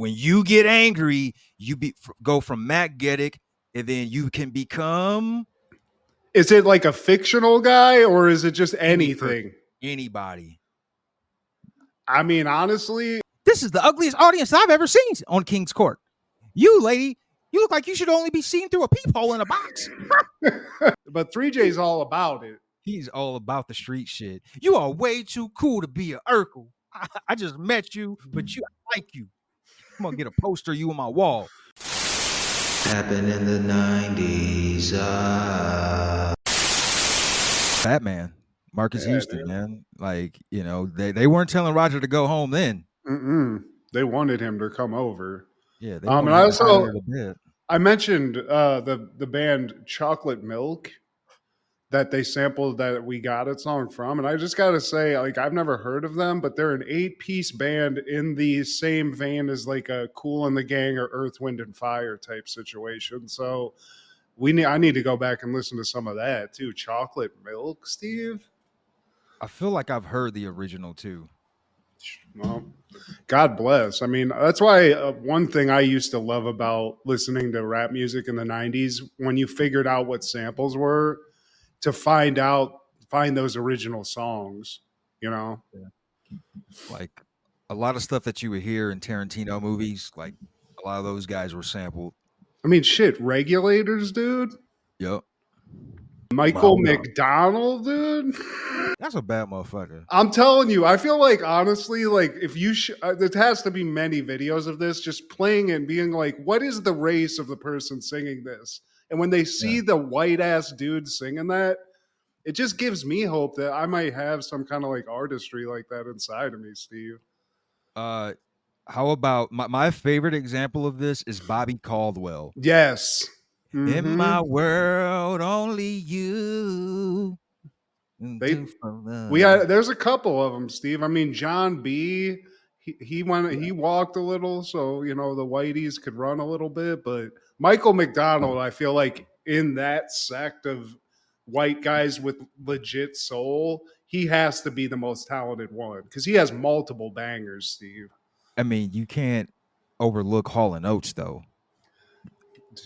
when you get angry, you go from Mac Geddick, and then you can become. Is it like a fictional guy or is it just anything? Anybody. I mean, honestly, this is the ugliest audience I've ever seen on King's Court. You, lady, you look like you should only be seen through a peephole in a box. But 3J's all about it. He's all about the street shit. You are way too cool to be a Urkel. I just met you, but I like you. I'm gonna get a poster of you on my wall. Happened in the 90s. Batman, Marcus Houston, man. Like, you know, they weren't telling Roger to go home then. They wanted him to come over. Yeah. And I mentioned the band Chocolate Milk that they sampled that We Got It song from. And I just got to say, like, I've never heard of them, but they're an 8-piece band in the same vein as like a Kool and the Gang or Earth, Wind and Fire type situation. So I need to go back and listen to some of that too. Chocolate Milk, Steve. I feel like I've heard the original too. Well, God bless. I mean, that's why one thing I used to love about listening to rap music in the 90s, when you figured out what samples were, to find those original songs, you know? Yeah. Like a lot of stuff that you would hear in Tarantino movies, like a lot of those guys were sampled. I mean, shit, Regulators, dude. Yep. Michael McDonald, dude. That's a bad motherfucker. I'm telling you, I feel like, honestly, like if you there has to be many videos of this, just playing and being like, what is the race of the person singing this? And when they see the white ass dude singing that, it just gives me hope that I might have some kind of like artistry like that inside of me, Steve. How about my favorite example of this is Bobby Caldwell. Yes. Mm-hmm. In my world, only you. There's a couple of them, Steve. I mean, John B. He walked a little, so you know the whiteys could run a little bit. But Michael McDonald, I feel like in that sect of white guys with legit soul, he has to be the most talented one because he has multiple bangers, Steve. I mean, you can't overlook Hall and Oates, though.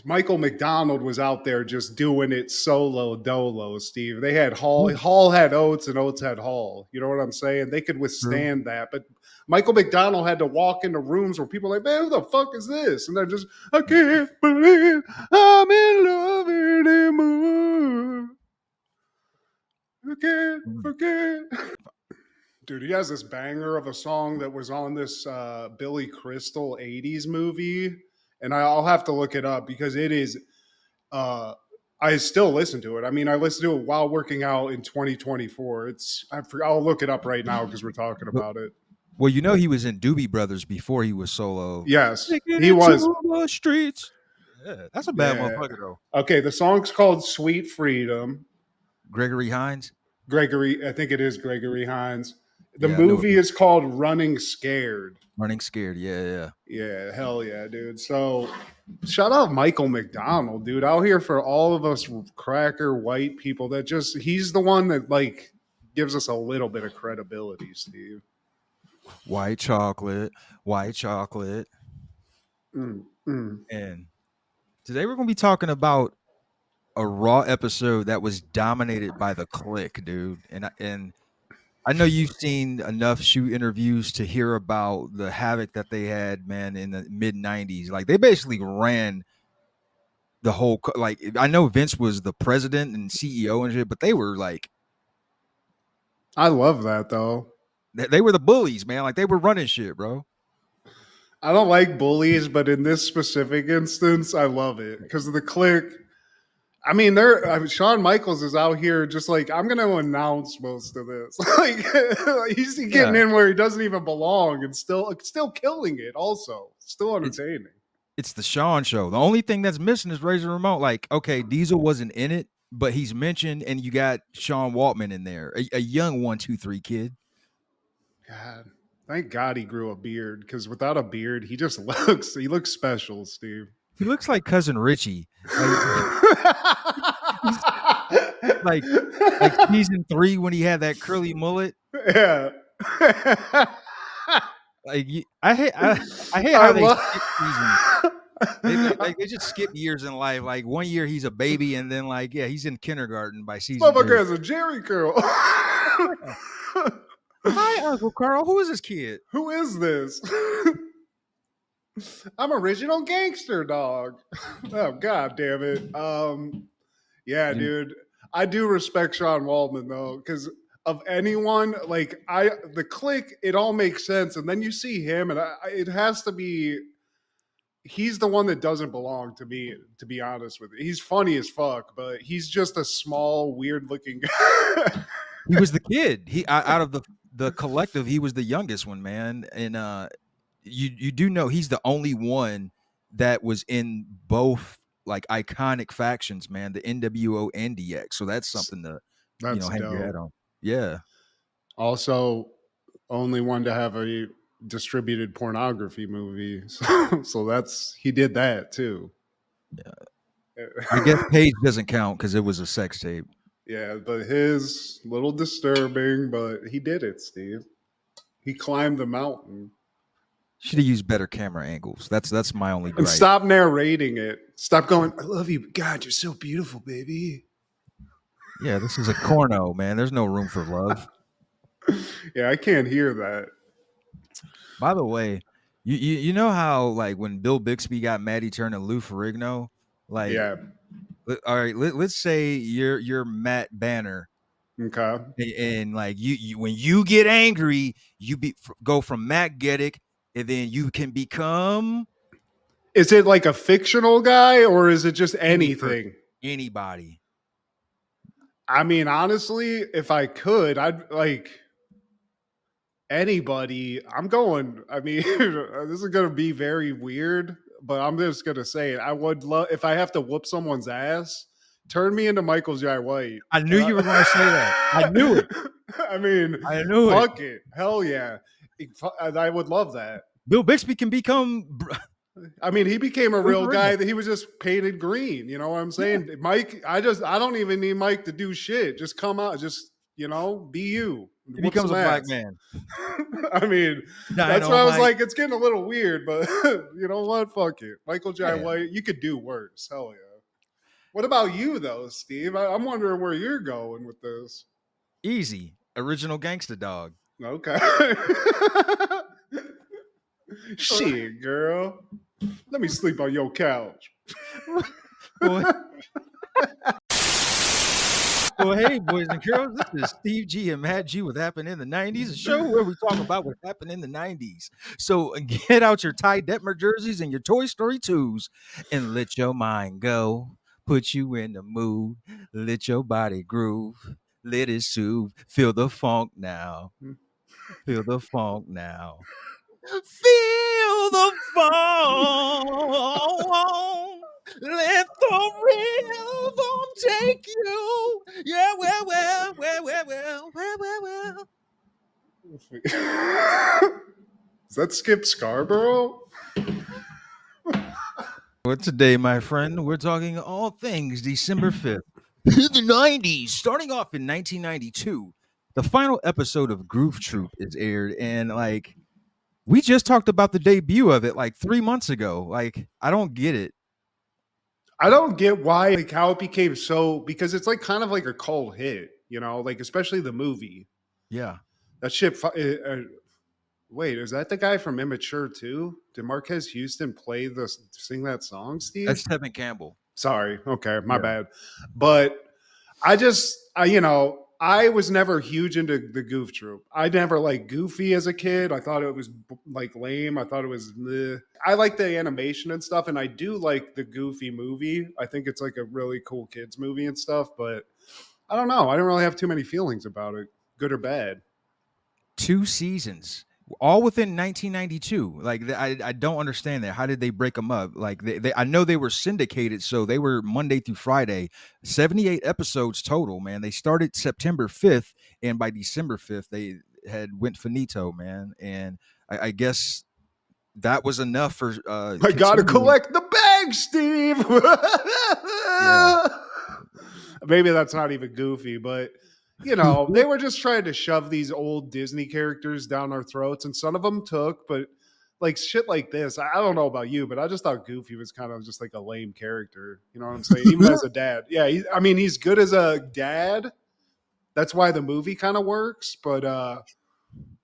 Michael McDonald was out there just doing it solo dolo, Steve. They had Hall had Oates and Oates had Hall. You know what I'm saying? They could withstand that. But Michael McDonald had to walk into rooms where people are like, man, who the fuck is this? And they're just, I can't believe I'm in love anymore. I can't forget. Dude, he has this banger of a song that was on this Billy Crystal 80s movie. And I'll have to look it up because it is, I still listen to it. I mean, I listened to it while working out in 2024. I'll look it up right now because we're talking about it. Well, you know, he was in Doobie Brothers before he was solo. Yes, he was. The streets. Yeah, that's a bad motherfucker, though. Okay, the song's called Sweet Freedom. Gregory Hines? I think it is Gregory Hines. The movie is called Running Scared. Running Scared, yeah. Yeah, hell yeah, dude. So shout out Michael McDonald, dude, out here for all of us cracker white people that he's the one that like gives us a little bit of credibility, Steve. White chocolate. And today we're going to be talking about a Raw episode that was dominated by the Kliq, dude. And I know you've seen enough shoot interviews to hear about the havoc that they had, man, in the mid-90s. Like, they basically ran the whole, like, I know Vince was the president and CEO and shit, but they were like, I love that, though. They were the bullies, man. Like, they were running shit, bro. I don't like bullies, but in this specific instance, I love it because of the Kliq. I mean, Shawn Michaels is out here just like, I'm going to announce most of this. Like, he's getting in where he doesn't even belong and still killing it also. Still entertaining. It's the Shawn show. The only thing that's missing is Razor Ramon. Like, okay, Diesel wasn't in it, but he's mentioned, and you got Sean Waltman in there, a young 1-2-3 kid. God, thank God he grew a beard because without a beard, he looks special, Steve. He looks like Cousin Richie. Like season 3 when he had that curly mullet. Yeah. Like I hate I how they love. skip seasons. They just skip years in life. Like 1 year he's a baby, and then like he's in kindergarten by season Motherfucker 2. has a Jerry curl. Yeah. Hi, Uncle Carl. Who is this kid? Who is this? I'm original Gangsta Dawg. Oh god damn it. Yeah, dude. I do respect Sean Waldman though, because of anyone, like the Kliq, it all makes sense, and then you see him, and it has to be. He's the one that doesn't belong to me, to be honest with you. He's funny as fuck, but he's just a small, weird-looking guy. He was the kid. He out of the collective, he was the youngest one, man. And you do know he's the only one that was in both like iconic factions, man, the NWO and DX. So that's something to That's hang your dope. head on. Yeah. Also, only one to have a distributed pornography movie. So that's he did that too. Yeah. I guess Page doesn't count because it was a sex tape. Yeah, but his little disturbing, but he did it, Steve. He climbed the mountain. Should have used better camera angles. That's my only gripe. And stop narrating it. Stop going, I love you. God, you're so beautiful, baby. Yeah, this is a corno, man. There's no room for love. Yeah, I can't hear that. By the way, you know how like when Bill Bixby got mad, he turned to Lou Ferrigno? Like, Yeah. all right, let's say you're Matt Banner. Okay. And like you when you get angry, you go from Matt Geddick, and then you can become Is it like a fictional guy or is it just anything? Anybody. I mean, honestly, if I could, I'd like anybody. I'm going. I mean, this is going to be very weird, but I'm just going to say it. I would love if I have to whoop someone's ass. Turn me into Michael Jai White. I knew you were going to say that. I knew it. I mean, I knew fuck it. Hell yeah. I would love that. Bill Bixby can become. I mean, he became a real guy that he was just painted green. You know what I'm saying? Yeah. Mike, I don't even need Mike to do shit. Just come out. Just, be you. He becomes a black man. I mean, that's why I was like, it's getting a little weird, but you know what? Fuck it. Michael Jai White, you could do worse. Hell yeah. What about you, though, Steve? I'm wondering where you're going with this. Easy. Original Gangsta Dawg. Okay. Shit, girl. Let me sleep on your couch. Well, hey, boys and girls, this is Steve G and Matt G with Happened in the 90s, a show where we talk about what happened in the 90s. So get out your Ty Detmer jerseys and your Toy Story 2s and let your mind go. Put you in the mood. Let your body groove. Let it soothe. Feel the funk now. Feel the funk now. Feel the funk. Let the rhythm take you. Yeah, well. Is that Skip Scarborough? Well, today, my friend, we're talking all things December 5th, the 90s. Starting off in 1992, the final episode of Groove Troop is aired, and like we just talked about the debut of it like 3 months ago. Like, I don't get it. I don't get why, like how it became so, because it's like kind of like a cult hit, like especially the movie. Yeah. That shit. Wait, is that the guy from Immature too? Did Marquez Houston sing that song, Steve? That's Tevin Campbell. Sorry. Okay. My bad. But I was never huge into the Goof Troop. I never liked Goofy as a kid. I thought it was like lame. I thought it was bleh. I like the animation and stuff, and I do like the Goofy movie. I think it's like a really cool kids movie and stuff, but I don't know. I don't really have too many feelings about it, good or bad. 2 seasons. All within 1992. Like I don't understand that. How did they break them up? Like they I know they were syndicated, so they were Monday through Friday. 78 episodes total, man. They started September 5th, and by December 5th, they had went finito, man. And I guess that was enough for. I gotta collect the bag, Steve. Yeah. Maybe that's not even Goofy, but you know, they were just trying to shove these old Disney characters down our throats, and some of them took, but like shit like this, I don't know about you, but I just thought Goofy was kind of just like a lame character. You know what I'm saying? Even as a dad. Yeah, I mean, he's good as a dad. That's why the movie kind of works, but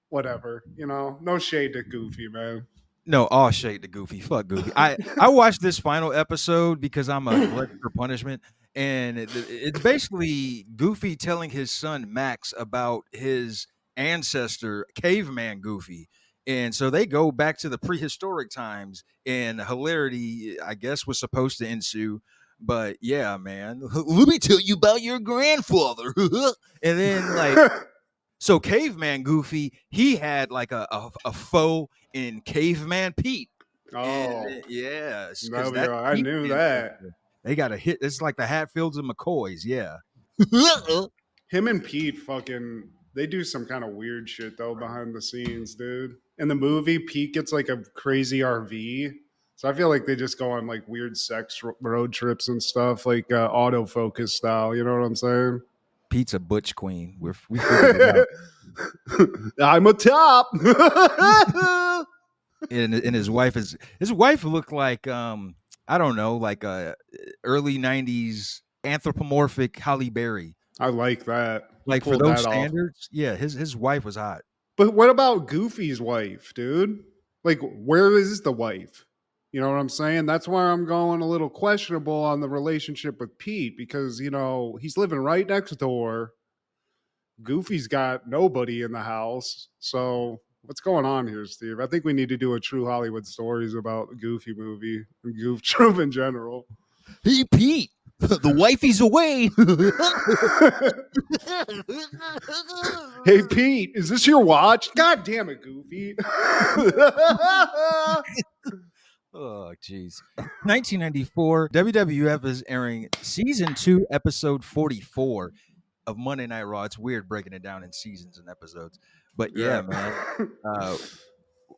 whatever. You know, no shade to Goofy, man. No, all shade to Goofy. Fuck Goofy. I watched this final episode because I'm a glutton for punishment, and it's basically Goofy telling his son Max about his ancestor, caveman Goofy. And so they go back to the prehistoric times, and hilarity, I guess, was supposed to ensue. But yeah, man, let me tell you about your grandfather. And then, like, so caveman Goofy, he had like a foe in caveman Pete. Oh, Yeah, because no, that I Pete knew that. ancestor, they got a hit. It's like the Hatfields and McCoys. Yeah. Him and Pete fucking they do some kind of weird shit though behind the scenes, dude. In the movie, Pete gets like a crazy RV. So I feel like they just go on like weird sex road trips and stuff, like autofocus style. You know what I'm saying? Pete's a butch queen. We figured it out. I'm a top. And his wife looked like I don't know, like a early '90s anthropomorphic Halle Berry. I like that. Like for those standards, yeah, his wife was hot. But what about Goofy's wife, dude? Like, where is the wife? You know what I'm saying? That's why I'm going a little questionable on the relationship with Pete because, you know, he's living right next door. Goofy's got nobody in the house. So what's going on here, Steve? I think we need to do a True Hollywood Stories about the Goofy movie and Goof Troop in general. Hey, Pete, the wifey's away. Hey, Pete, is this your watch? God damn it, Goofy. Oh, jeez. 1994, WWF is airing season 2, episode 44 of Monday Night Raw. It's weird breaking it down in seasons and episodes. But yeah, man.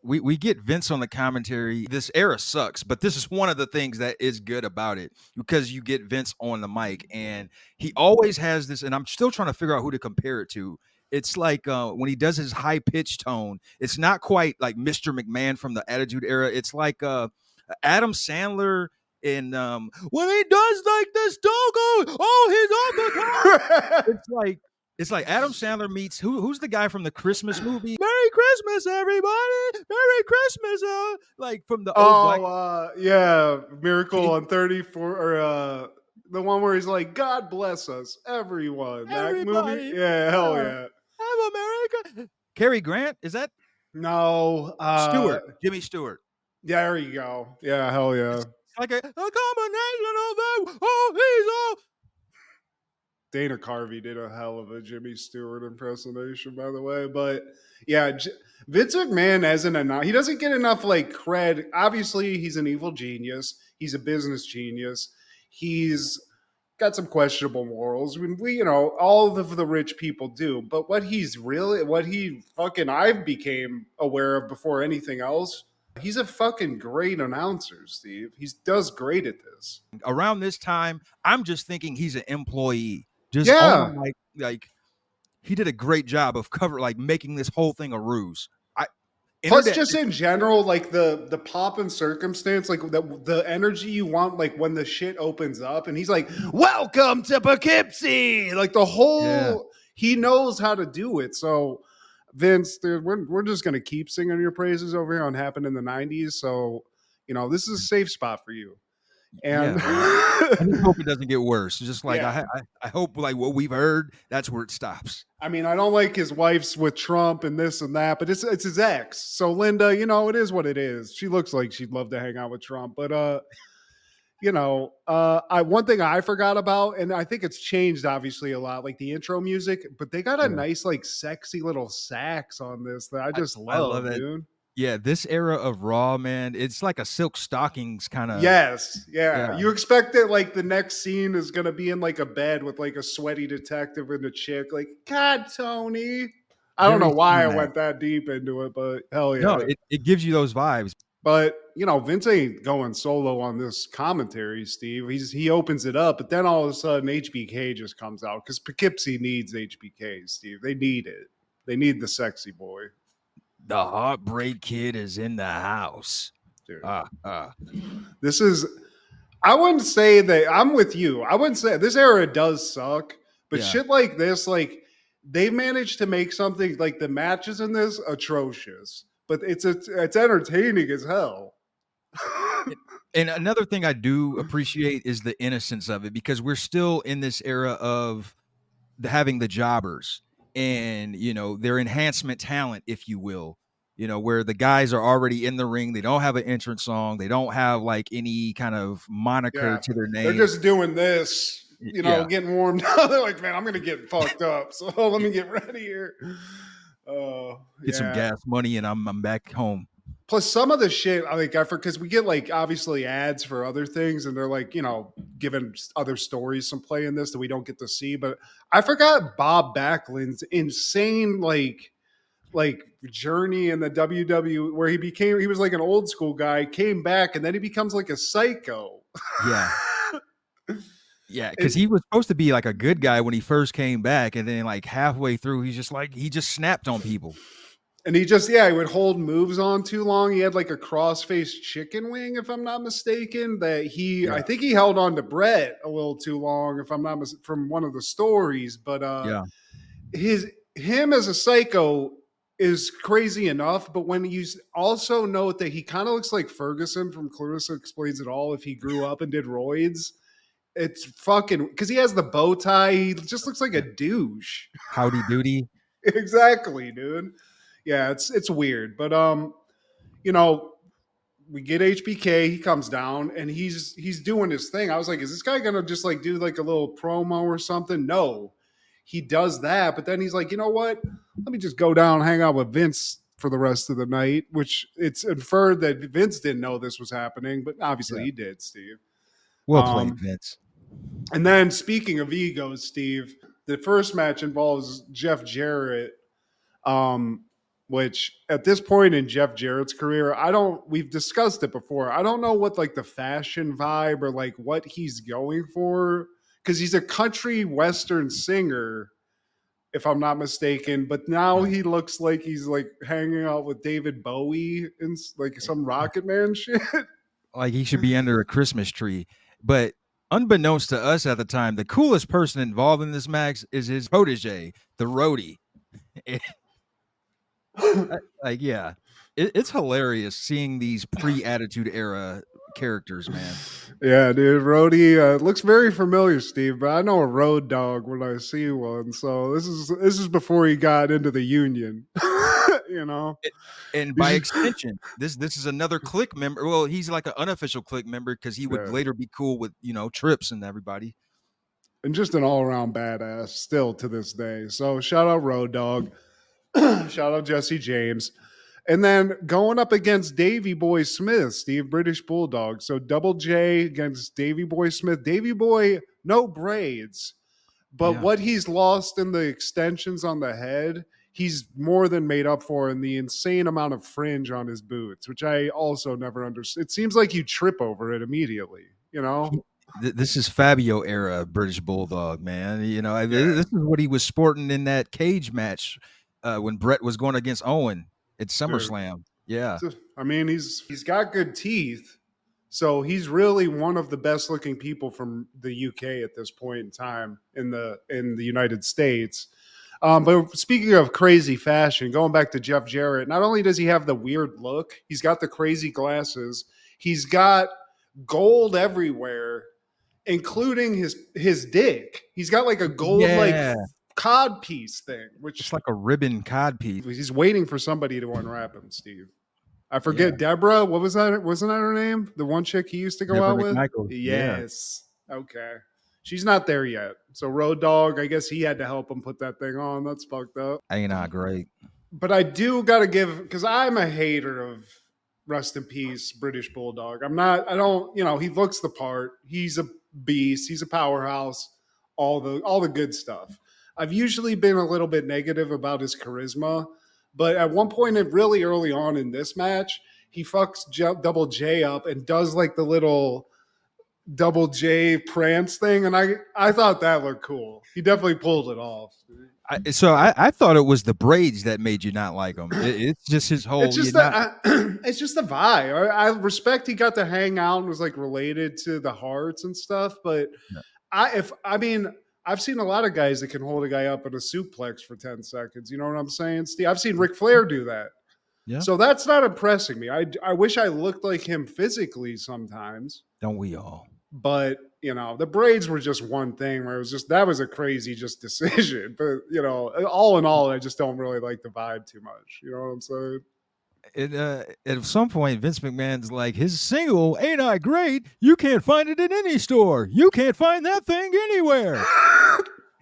We get Vince on the commentary. This era sucks, but this is one of the things that is good about it because you get Vince on the mic and he always has this, and I'm still trying to figure out who to compare it to. It's like when he does his high pitched tone, it's not quite like Mr. McMahon from the Attitude Era. It's like Adam Sandler in when he does like this doggo, oh, he's on the top. It's like Adam Sandler meets who's the guy from the Christmas movie? Merry Christmas, everybody! Merry Christmas! Like from the old yeah, Miracle on 34 or the one where he's like, God bless us, everyone. That movie, yeah, hell yeah. Have America. Cary Grant, is that? No, Stewart, Jimmy Stewart. There you go. Yeah, hell yeah. It's like a combination of them. Oh, he's all. Dana Carvey did a hell of a Jimmy Stewart impersonation, by the way. But yeah, Vince McMahon he doesn't get enough like cred. Obviously, he's an evil genius. He's a business genius. He's got some questionable morals. We you know, all of the rich people do. But what I became aware of before anything else, he's a fucking great announcer, Steve. He does great at this. Around this time, I'm just thinking he's an employee. Like he did a great job of making this whole thing a ruse. Plus, just in general, like the pop and circumstance, like the energy you want, like when the shit opens up, and he's like, "Welcome to Poughkeepsie!" Like the whole, he knows how to do it. So, Vince, dude, we're just gonna keep singing your praises over here on Happened in the '90s. So, you know, this is a safe spot for you. And I just hope it doesn't get worse. Just like I hope like what we've heard, that's where it stops. I mean, I don't like his wife's with Trump and this and that, but it's his ex. So Linda, you know, it is what it is. She looks like she'd love to hang out with Trump, but you know, one thing I forgot about, and I think it's changed obviously a lot, like the intro music, but they got a nice, like, sexy little sax on this that I just love it, dude. Yeah, this era of Raw, man, it's like a Silk Stockings kind of. Yes, yeah. You expect that, like, the next scene is going to be in, like, a bed with, like, a sweaty detective and a chick. Like, God, Tony. I don't know why I went that deep into it, but hell yeah. No, it gives you those vibes. But Vince ain't going solo on this commentary, Steve. He opens it up, but then all of a sudden HBK just comes out because Poughkeepsie needs HBK, Steve. They need it. They need the sexy boy. The Heartbreak Kid is in the house. Dude. This is, I wouldn't say that, I'm with you. I wouldn't say this era does suck, but shit like this, like they managed to make something like the matches in this atrocious, but it's entertaining as hell. And another thing I do appreciate is the innocence of it, because we're still in this era of having the jobbers and, their enhancement talent, if you will, where the guys are already in the ring. They don't have an entrance song. They don't have like any kind of moniker to their name. They're just doing this, getting warmed up. They're like, man, I'm going to get fucked up. So let me get ready here. Get some gas money and I'm back home. Plus, some of the shit, because we get like obviously ads for other things, and they're like, giving other stories some play in this that we don't get to see. But I forgot Bob Backlund's insane like journey in the WWE, where he was like an old school guy, came back, and then he becomes like a psycho. Yeah. Yeah, because he was supposed to be like a good guy when he first came back, and then like halfway through, he just snapped on people. And he would hold moves on too long. He had like a cross-faced chicken wing, if I'm not mistaken, that I think he held on to Brett a little too long, if I'm not from one of the stories. But him as a psycho is crazy enough. But when you also note that he kind of looks like Ferguson from Clarissa Explains It All if he grew up and did roids, it's fucking, because he has the bow tie. He just looks like a douche. Howdy doody. Exactly, dude. Yeah, it's weird, but we get HBK. He comes down and he's doing his thing. I was like, is this guy gonna just like do like a little promo or something? No, he does that, but then he's like, you know what? Let me just go down, hang out with Vince for the rest of the night. Which it's inferred that Vince didn't know this was happening, but obviously he did. Steve, well played, Vince. And then speaking of egos, Steve, the first match involves Jeff Jarrett. Which at this point in Jeff Jarrett's career, we've discussed it before. I don't know what like the fashion vibe or like what he's going for, because he's a country western singer, if I'm not mistaken. But now he looks like he's like hanging out with David Bowie and like some Rocket Man shit. Like he should be under a Christmas tree. But unbeknownst to us at the time, the coolest person involved in this match is his protege, the Roadie. It's hilarious seeing these pre-Attitude Era characters, man. Yeah, dude, Roadie looks very familiar, Steve. But I know a road dog when I see one. So this is before he got into the Union, And by extension, this is another Kliq member. Well, he's like an unofficial Kliq member because he would later be cool with Trips and everybody. And just an all-around badass still to this day. So shout out Road Dogg. Shout out Jesse James. And then going up against Davey Boy Smith, Steve, British Bulldog. So Double J against Davey Boy Smith. Davey Boy, no braids. But what he's lost in the extensions on the head, he's more than made up for in the insane amount of fringe on his boots, which I also never understood. It seems like you trip over it immediately, This is Fabio era British Bulldog, man. This is what he was sporting in that cage match when Brett was going against Owen at SummerSlam. Yeah. I mean, he's got good teeth. So he's really one of the best looking people from the UK at this point in time in the United States. But speaking of crazy fashion, going back to Jeff Jarrett, not only does he have the weird look, he's got the crazy glasses. He's got gold everywhere, including his dick. He's got like a gold cod piece thing, which it's like a ribbon cod piece. He's waiting for somebody to unwrap him, Steve. I forget Deborah. What was that? Wasn't that her name? The one chick he used to go out with? Yes. Yeah. Okay. She's not there yet. So Road Dogg, I guess he had to help him put that thing on. That's fucked up. Ain't not great. But I do got to give, because I'm a hater of rest in peace, British Bulldog. He looks the part. He's a beast. He's a powerhouse. All the good stuff. I've usually been a little bit negative about his charisma, but at one point, really early on in this match, he fucks Double J up and does like the little Double J prance thing, and I thought that looked cool. He definitely pulled it off. I thought it was the braids that made you not like him. It's just his whole. It's just it's just the vibe. I respect he got to hang out and was like related to the Hearts and stuff, but I've seen a lot of guys that can hold a guy up in a suplex for 10 seconds. You know what I'm saying, Steve? I've seen Ric Flair do that. Yeah. So that's not impressing me. I wish I looked like him physically sometimes. Don't we all? But, the braids were just one thing where it was just, that was a crazy just decision. But, all in all, I just don't really like the vibe too much. You know what I'm saying? At some point, Vince McMahon's like, his single, Ain't I Great? You can't find it in any store. You can't find that thing anywhere.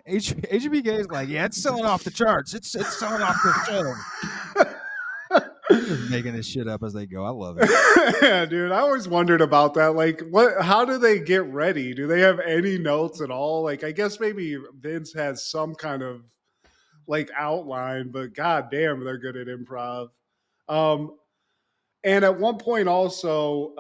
HBK is like, yeah, it's selling off the charts. It's selling off the show. Just making this shit up as they go. I love it. Yeah, dude. I always wondered about that. Like, how do they get ready? Do they have any notes at all? Like, I guess maybe Vince has some kind of like outline, but goddamn, they're good at improv. And at one point also,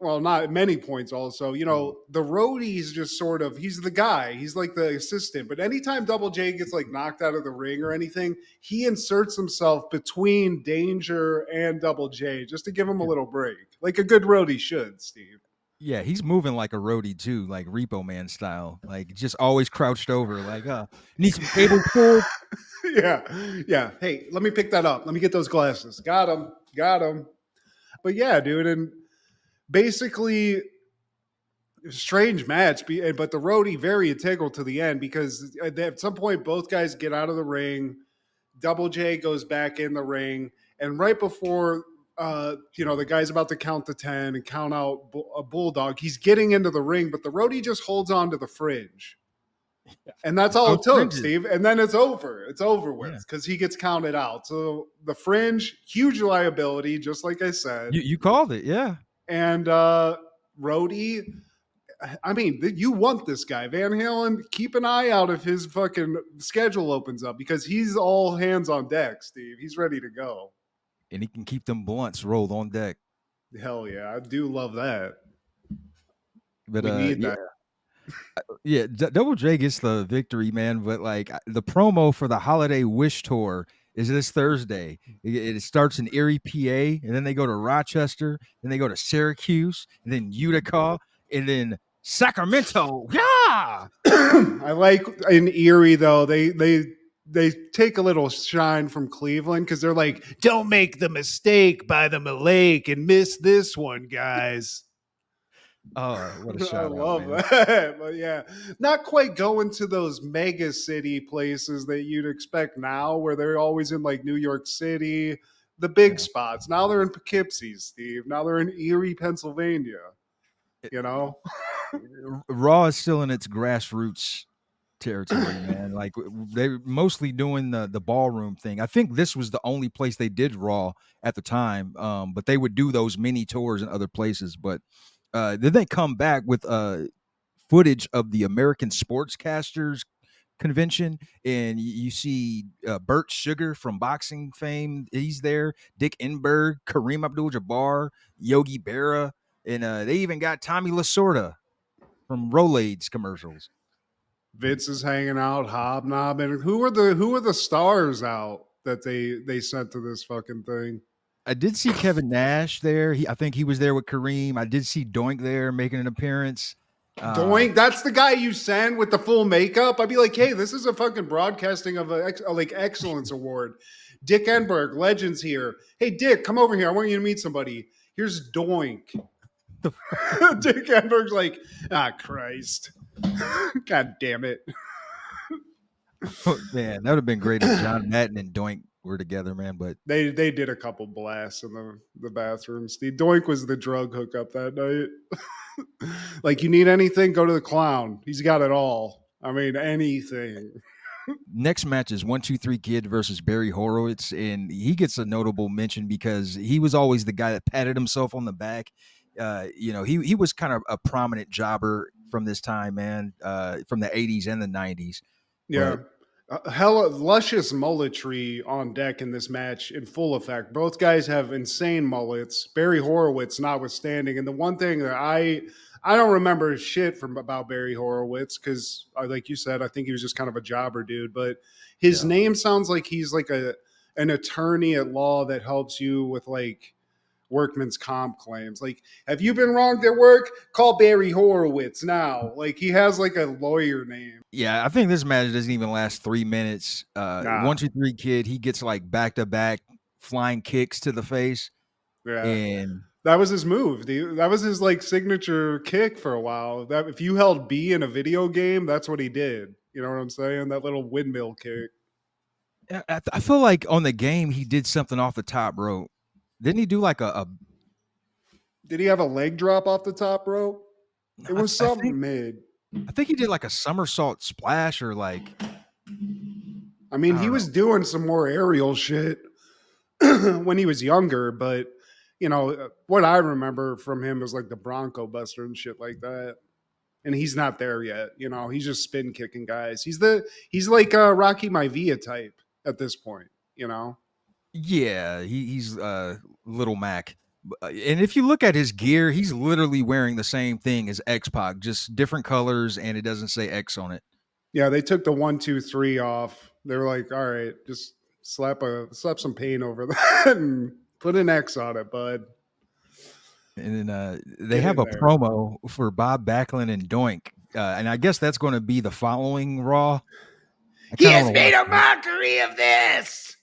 not at many points also, the Roadie's just sort of, he's the guy, he's like the assistant, but anytime Double J gets like knocked out of the ring or anything, he inserts himself between Danger and Double J just to give him a little break, like a good Roadie should, Steve. Yeah, he's moving like a Roadie too, like Repo Man style, like just always crouched over, like, need some cable pulled. Yeah. Hey, let me pick that up. Let me get those glasses. Got him. But yeah, dude, and basically, strange match, but the Roadie very integral to the end because at some point both guys get out of the ring. Double J goes back in the ring, and right before the guy's about to count to 10 and count out a bulldog, he's getting into the ring, but the Roadie just holds on to the fringe. And that's all it took, Steve. And then it's over. It's over with because he gets counted out. So the fringe, huge liability, just like I said. You called it, yeah. And Roadie, I mean, you want this guy. Van Halen, keep an eye out if his fucking schedule opens up because he's all hands on deck, Steve. He's ready to go. And he can keep them blunts rolled on deck. Hell yeah. I do love that. But we need that. Yeah, Double J gets the victory, man. But like the promo for the Holiday Wish Tour is this Thursday. It starts in Erie, PA, and then they go to Rochester, then they go to Syracuse, and then Utica, and then Sacramento. Yeah, I like in Erie though. They take a little shine from Cleveland because they're like, don't make the mistake by the lake and miss this one, guys. Oh, what a shout! I love that. But yeah, not quite going to those mega city places that you'd expect now, where they're always in like New York City, the big spots. Now they're in Poughkeepsie, Steve. Now they're in Erie, Pennsylvania. Raw is still in its grassroots territory, man. Like they're mostly doing the ballroom thing. I think this was the only place they did Raw at the time, but they would do those mini tours in other places. But then they come back with footage of the American Sportscasters Convention, and you see Burt Sugar from boxing fame. He's there. Dick Enberg, Kareem Abdul-Jabbar, Yogi Berra, and they even got Tommy Lasorda from Rolaids commercials. Vince is hanging out, hobnobbing. Who are the stars out that they sent to this fucking thing? I did see Kevin Nash there. I think he was there with Kareem. I did see Doink there making an appearance. Doink, that's the guy you send with the full makeup. I'd be like, hey, this is a fucking broadcasting of a like excellence award. Dick Enberg, legends here. Hey, Dick, come over here. I want you to meet somebody. Here's Doink. Dick Enberg's like, Christ. God damn it. Oh, man, that would have been great if John Madden and Doink were together, man. But they did a couple blasts in the bathroom. Steve Doink was the drug hookup that night. Like, you need anything, go to the clown. He's got it all. I mean, anything. Next match is 1-2-3 Kid versus Barry Horowitz, and he gets a notable mention because he was always the guy that patted himself on the back. He was kind of a prominent jobber from this time, man, from the 80s and the 90s. Yeah. hella luscious mulletry on deck in this match in full effect. Both guys have insane mullets. Barry Horowitz notwithstanding. And the one thing that I don't remember shit from about Barry Horowitz because, like you said, I think he was just kind of a jobber dude. But his name sounds like he's like an attorney at law that helps you with like workman's comp claims. Like, have you been wronged at work? Call Barry Horowitz now. Like, he has like a lawyer name. Yeah, I think this match doesn't even last 3 minutes. Nah. 1, 2, 3 Kid, he gets like back-to-back flying kicks to the face. Yeah. And that was his move. That was his like signature kick for a while. That if you held B in a video game, that's what he did. You know what I'm saying? That little windmill kick. I feel like on the game he did something off the top rope. Didn't he do like a Did he have a leg drop off the top rope? It was something mid. I think he did like a somersault splash or like. I mean, he was doing some more aerial shit when he was younger, but you know what I remember from him was like the Bronco Buster and shit like that. And he's not there yet. You know, he's just spin kicking guys. He's like a Rocky Maivia type at this point. You know. Yeah, he's Little Mac. And if you look at his gear, he's literally wearing the same thing as X-Pac, just different colors, and it doesn't say X on it. Yeah, they took the 1, 2, 3 off. They were like, all right, just slap some paint over that and put an X on it, bud. And then they have a promo for Bob Backlund and Doink. And I guess that's going to be the following Raw. He has made a mockery of this.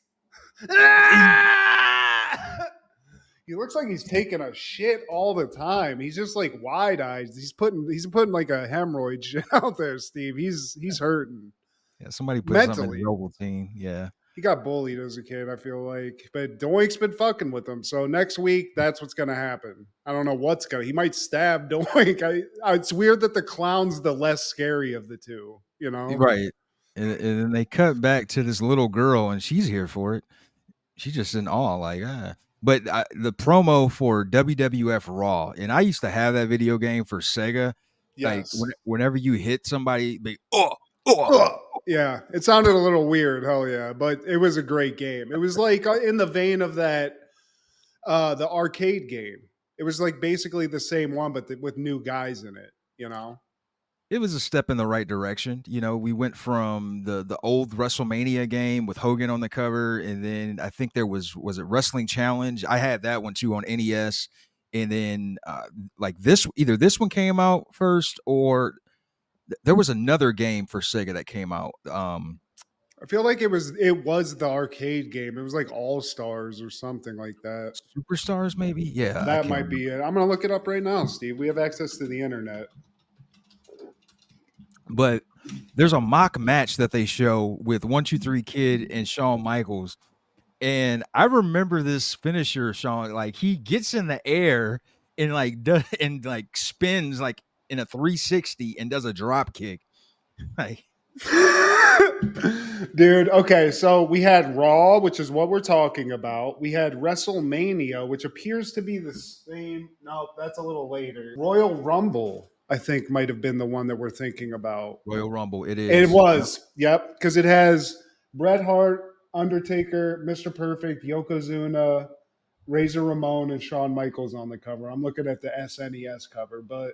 He looks like he's taking a shit all the time. He's just like wide-eyed. He's putting like a hemorrhoid shit out there, Steve. He's hurting. Yeah, somebody put something in the Ovaltine. Yeah. He got bullied as a kid, I feel like. But Doink's been fucking with him. So next week, that's what's going to happen. I don't know he might stab Doink. It's weird that the clown's the less scary of the two, you know? Right. And then they cut back to this little girl, and she's here for it. She's just in awe, like, But the promo for WWF Raw, and I used to have that video game for Sega. Yes. Like whenever you hit somebody, yeah, it sounded a little weird, hell yeah, but it was a great game. It was like in the vein of that, the arcade game. It was like basically the same one, but with new guys in it, you know? It was a step in the right direction. You know, we went from the old WrestleMania game with Hogan on the cover, and then I think there was it Wrestling Challenge? I had that one too on NES, and then like either this one came out first or there was another game for Sega that came out. I feel like it was the arcade game. It was like All Stars or something like that. Superstars, maybe? Yeah. That might be it. I'm going to look it up right now, Steve. We have access to the internet. But there's a mock match that they show with 1, 2, 3 Kid and Shawn Michaels. And I remember this finisher, Shawn, like he gets in the air and like spins like in a 360 and does a drop kick. Like dude, okay, so we had Raw, which is what we're talking about. We had WrestleMania, which appears to be the same. No, that's a little later. Royal Rumble, I think, might have been the one that we're thinking about. Royal Rumble, it is. It was, yep, because it has Bret Hart, Undertaker, Mr. Perfect, Yokozuna, Razor Ramon, and Shawn Michaels on the cover. I'm looking at the SNES cover, but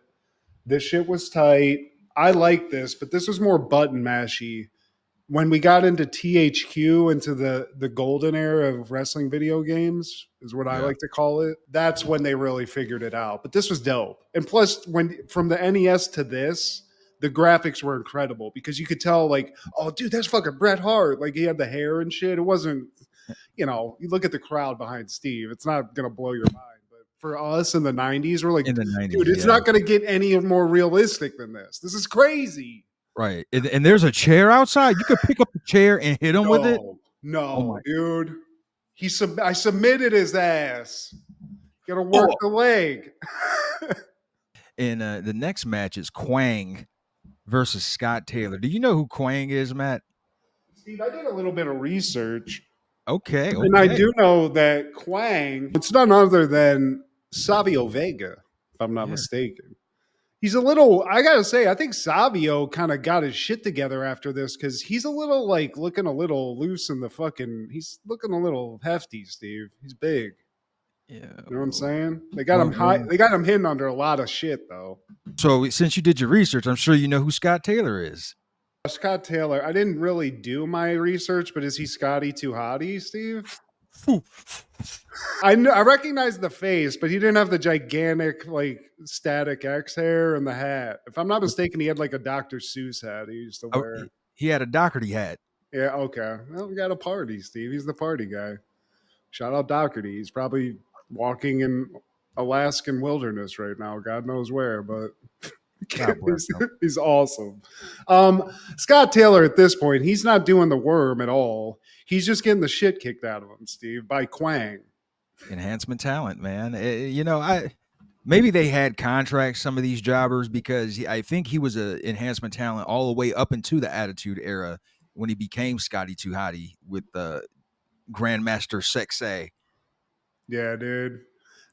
this shit was tight. I like this, but this was more button mashy. When we got into THQ, into the golden era of wrestling video games, is what I like to call it. That's when they really figured it out. But this was dope. And plus, from the NES to this, the graphics were incredible because you could tell, like, oh, dude, that's fucking Bret Hart. Like, he had the hair and shit. It wasn't, you know, you look at the crowd behind Steve, it's not going to blow your mind. But for us in the 90s, we're like, dude, it's not going to get any more realistic than this. This is crazy. Right. And there's a chair outside. You could pick up the chair and hit him with it. No, dude. I submitted his ass. Got to work the leg. And the next match is Kwang versus Scott Taylor. Do you know who Kwang is, Matt? Steve, I did a little bit of research. Okay. And I do know that Kwang, it's none other than Savio Vega, if I'm not mistaken. He's a little, I gotta say, I think Savio kind of got his shit together after this because he's a little like looking a little loose in the fucking, he's looking a little hefty, Steve. He's big. Yeah. You know what I'm saying? They got him high, they got him hidden under a lot of shit though. So since you did your research, I'm sure you know who Scott Taylor is. Scott Taylor, I didn't really do my research, but is he Scotty Too Hottie, Steve? I recognize the face, but he didn't have the gigantic like Static X hair and the hat. If I'm not mistaken, he had like a Dr. Seuss hat he used to wear. He had a Doherty hat. Yeah, okay. Well, we got a party, Steve. He's the party guy. Shout out Doherty. He's probably walking in Alaskan wilderness right now. God knows where, but he's awesome. Scott Taylor at this point, he's not doing the worm at all. He's just getting the shit kicked out of him, Steve, by Kwang. Enhancement talent, man. Maybe they had contracts, some of these jobbers, because I think he was an enhancement talent all the way up into the Attitude Era when he became Scotty Too Hottie with the Grandmaster Sexay. Yeah, dude.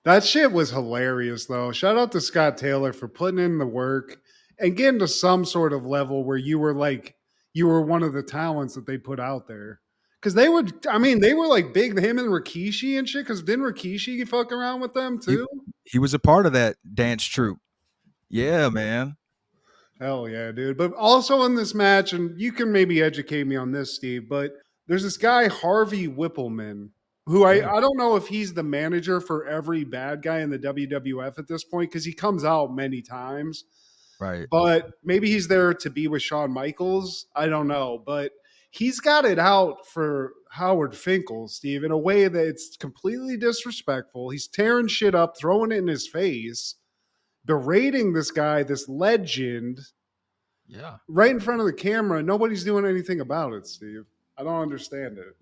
That shit was hilarious, though. Shout out to Scott Taylor for putting in the work and getting to some sort of level where you were one of the talents that they put out there. Because they were like big, him and Rikishi and shit. Because didn't Rikishi fuck around with them too? He was a part of that dance troupe. Yeah, man. Hell yeah, dude. But also in this match, and you can maybe educate me on this, Steve, but there's this guy, Harvey Whippleman, who I don't know if he's the manager for every bad guy in the WWF at this point, because he comes out many times. Right. But maybe he's there to be with Shawn Michaels. I don't know. But he's got it out for Howard Finkel, Steve, in a way that it's completely disrespectful. He's tearing shit up, throwing it in his face, berating this guy, this legend. Yeah. Right in front of the camera. Nobody's doing anything about it, Steve. I don't understand it.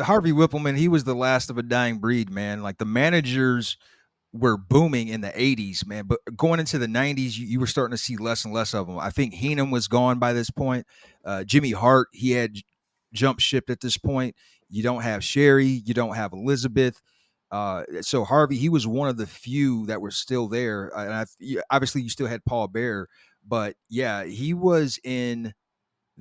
Harvey Whippleman, he was the last of a dying breed, man. Like the managers were booming in the 80s, man. But going into the 90s, you were starting to see less and less of them. I think Heenan was gone by this point. Jimmy Hart, he had jump shipped at this point. You don't have Sherry. You don't have Elizabeth. So Harvey, he was one of the few that were still there. And obviously, you still had Paul Bearer. But, yeah, he was in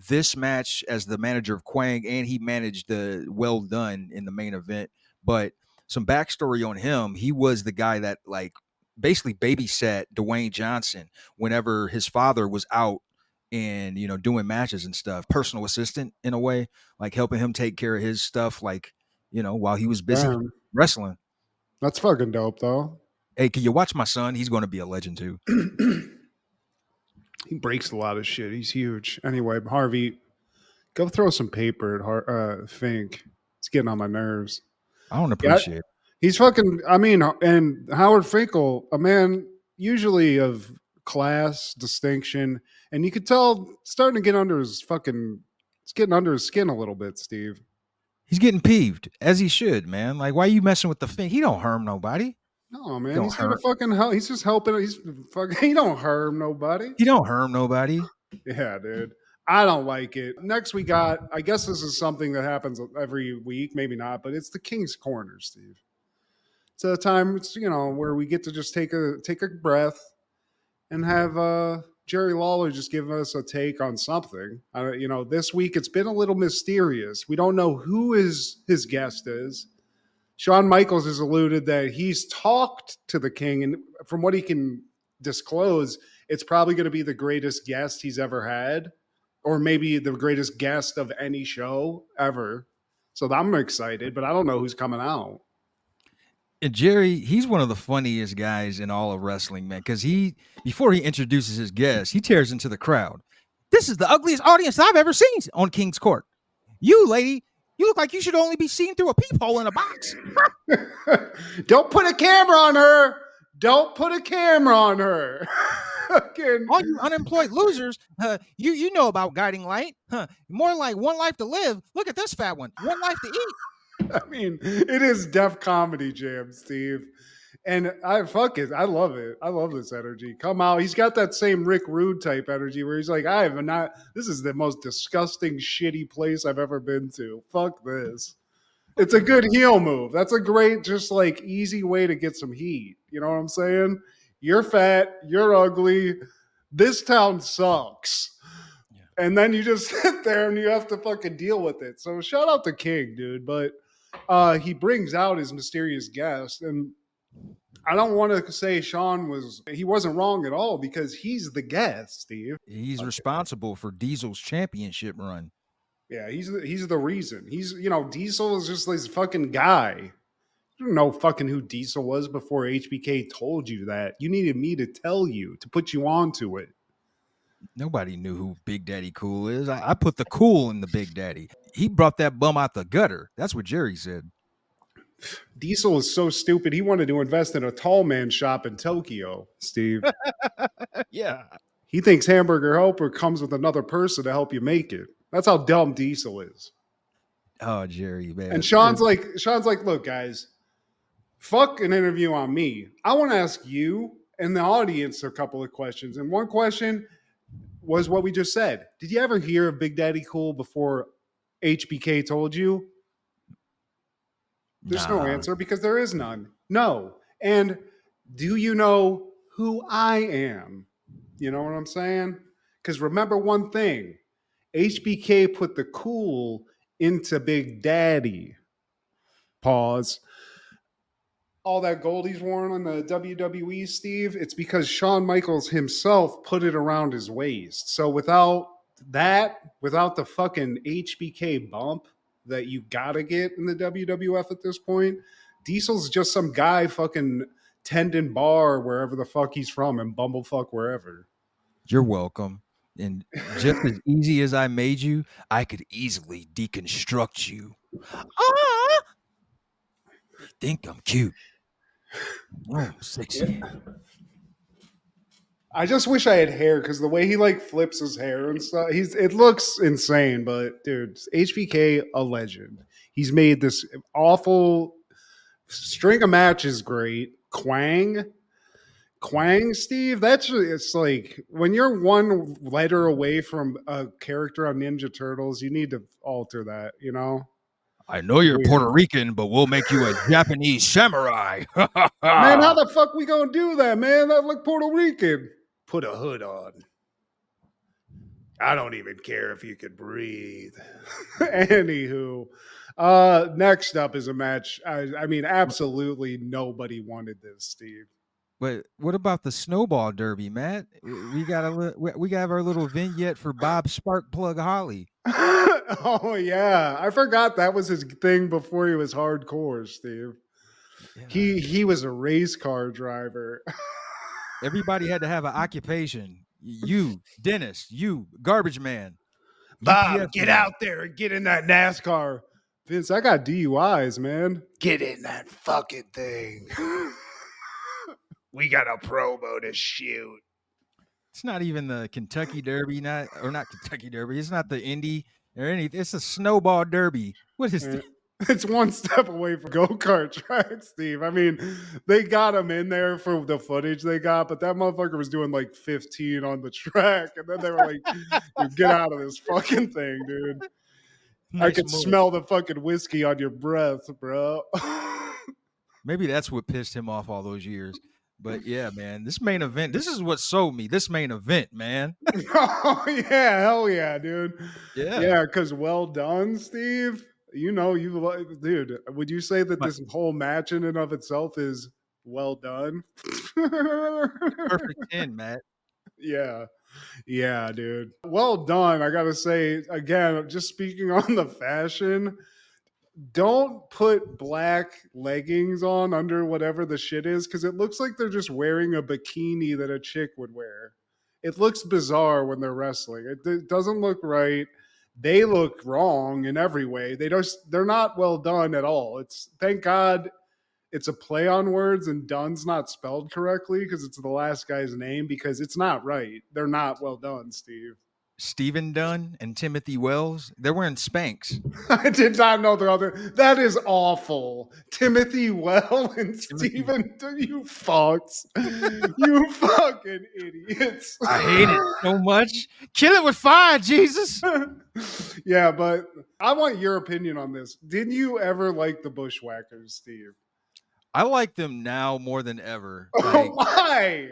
this match as the manager of Kwang, and he managed the Well Done in the main event. But some backstory on him, he was the guy that like basically babysat Dwayne Johnson whenever his father was out and, doing matches and stuff. Personal assistant in a way, like helping him take care of his stuff, like, while he was busy wrestling. That's fucking dope, though. Hey, can you watch my son? He's going to be a legend, too. He breaks a lot of shit. He's huge. Anyway, Harvey, go throw some paper at Fink. It's getting on my nerves. I don't appreciate it. He's fucking, and Howard Finkel, a man usually of class, distinction, and you could tell starting to get under his fucking, it's getting under his skin a little bit, Steve. He's getting peeved, as he should, man. Like, why are you messing with the Fink? He don't harm nobody. No, man. He's here to fucking help. He's just helping. He don't harm nobody. He don't harm nobody. Yeah, dude. I don't like it. Next we got, I guess this is something that happens every week, maybe not, but it's the King's Corner, Steve. It's a time, where we get to just take a breath and have Jerry Lawler just give us a take on something. This week it's been a little mysterious. We don't know who his guest is. Shawn Michaels has alluded that he's talked to the King, and from what he can disclose, it's probably going to be the greatest guest he's ever had, or maybe the greatest guest of any show ever. So I'm excited, but I don't know who's coming out. And Jerry, he's one of the funniest guys in all of wrestling, man, because before he introduces his guest, he tears into the crowd. This is the ugliest audience I've ever seen on King's Court. You, lady, you look like you should only be seen through a peephole in a box. Don't put a camera on her. Don't put a camera on her. All you unemployed losers, you know about guiding light. More like one life to live. Look at this fat one. One life to eat. I mean, it is Def Comedy Jam, Steve. And I love it. I love this energy. Come out. He's got that same Rick Rude type energy where he's like, this is the most disgusting, shitty place I've ever been to. Fuck this. It's a good heel move. That's a great, just like easy way to get some heat. You know what I'm saying? You're fat. You're ugly. This town sucks. Yeah. And then you just sit there and you have to fucking deal with it. So shout out to King, dude. But he brings out his mysterious guest. And I don't want to say Sean wasn't wrong at all because he's the guest, Steve. He's responsible for Diesel's championship run. Yeah, he's the reason. Diesel is just this fucking guy. You don't know fucking who Diesel was before HBK told you that. You needed me to tell you, to put you onto it. Nobody knew who Big Daddy Cool is. I put the cool in the Big Daddy. He brought that bum out the gutter. That's what Jerry said. Diesel is so stupid. He wanted to invest in a tall man shop in Tokyo, Steve. Yeah. He thinks Hamburger Helper comes with another person to help you make it. That's how dumb Diesel is. Oh, Jerry, man. And Sean's like, look, guys, fuck an interview on me. I want to ask you and the audience a couple of questions. And one question was what we just said. Did you ever hear of Big Daddy Cool before HBK told you? There's no answer because there is none. No. And do you know who I am? You know what I'm saying? Because remember one thing. HBK put the cool into Big Daddy. Pause. All that gold he's worn on the WWE, Steve, it's because Shawn Michaels himself put it around his waist. So without the fucking HBK bump that you gotta get in the WWF at this point, Diesel's just some guy fucking tending bar wherever the fuck he's from and bumblefuck wherever. You're welcome. And just as easy as I made you, I could easily deconstruct you. Ah! Think I'm cute. Oh, sexy. I just wish I had hair because the way he like flips his hair and stuff, it looks insane. But dude, HBK, a legend. He's made this awful string of matches great. Kwang, Steve. It's like when you're one letter away from a character on Ninja Turtles, you need to alter that. You know. I know you're Puerto Rican, but we'll make you a Japanese samurai. Man, how the fuck we gonna do that, man? That look Puerto Rican. Put a hood on. I don't even care if you could breathe. Anywho, next up is a match. I mean, absolutely nobody wanted this, Steve. But what about the Snowball Derby, Matt? We got our little vignette for Bob Sparkplug Holly. Oh yeah, I forgot that was his thing before he was hardcore, Steve. Yeah. He was a race car driver. Everybody had to have an occupation. You, Dennis, you, garbage man. Bob, UPS get man. Out there and get in that NASCAR. Vince, I got DUIs, man. Get in that fucking thing. We got a promo to shoot. It's not even the Kentucky Derby, not Kentucky Derby. It's not the Indy or anything. It's a Snowball Derby. What is that? It's one step away from go-kart track, Steve. I mean, they got him in there for the footage they got, but that motherfucker was doing like 15 on the track. And then they were like, get out of this fucking thing, dude. Nice I could smell the fucking whiskey on your breath, bro. Maybe that's what pissed him off all those years. But yeah, man, this main event, this is what sold me. This main event, man. Oh, yeah. Hell yeah, dude. Yeah. Yeah, because well done, Steve. You know, dude, would you say that this whole match in and of itself is well done? Perfect 10, Matt. Yeah. Yeah, dude. Well done. I got to say, again, just speaking on the fashion, don't put black leggings on under whatever the shit is because it looks like they're just wearing a bikini that a chick would wear. It looks bizarre when they're wrestling. It doesn't look right. They look wrong in every way. They're not well done at all. Thank God it's a play on words and Dunn's not spelled correctly because it's the last guy's name because it's not right. They're not well done, Steve. Stephen Dunn and Timothy Wells, they're wearing Spanx. I did not know the other. That is awful. Timothy Well and Stephen, you fucks. You fucking idiots. I hate it so much. Kill it with fire, Jesus. Yeah, but I want your opinion on this. Didn't you ever like the Bushwhackers, Steve? I like them now more than ever. Oh Like my!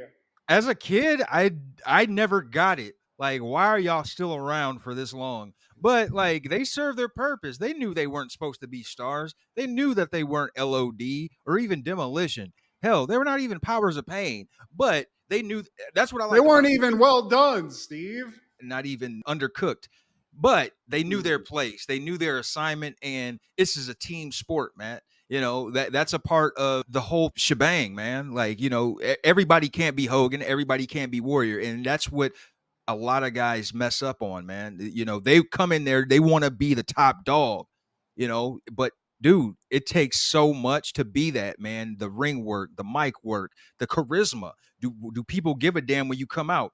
as a kid, I never got it. Like, why are y'all still around for this long? But like they served their purpose. They knew they weren't supposed to be stars. They knew that they weren't LOD or even Demolition. Hell, they were not even Powers of Pain. But they knew that's what I They like weren't about them. even well done, Steve. Not even undercooked. But they knew their Mm. place. They knew their assignment, and this is a team sport, man. You know, that's a part of the whole shebang, man. Like, you know, everybody can't be Hogan, everybody can't be Warrior, and that's what a lot of guys mess up on, man. You know, they come in there, they want to be the top dog, you know, but dude, it takes so much to be that, man. The ring work, the mic work, the charisma. Do people give a damn when you come out?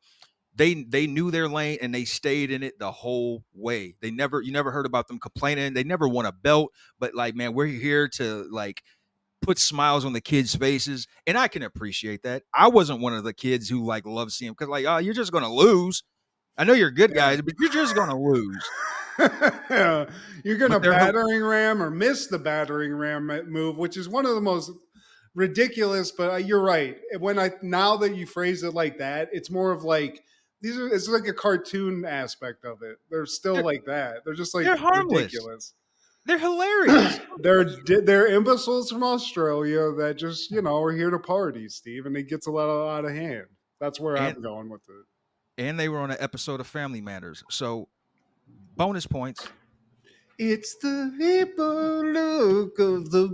They knew their lane and they stayed in it the whole way. You never heard about them complaining. They never won a belt, but like, man, we're here to like put smiles on the kids' faces, and I can appreciate that. I wasn't one of the kids who like love seeing them because like, oh, you're just gonna lose. I know you're good Yeah. guys, but you're just gonna lose. You're going to But they're battering ram or miss the battering ram move, which is one of the most ridiculous. But you're right. Now that you phrase it like that, it's more of like it's like a cartoon aspect of it. They're still they're, like that. They're just like they're harmless. ridiculous. They're hilarious. They're imbeciles from Australia that just are here to party, Steve, and it gets a lot out of hand. That's where and, I'm going with it. and they were on an episode of Family Matters, so bonus points. It's the people look of the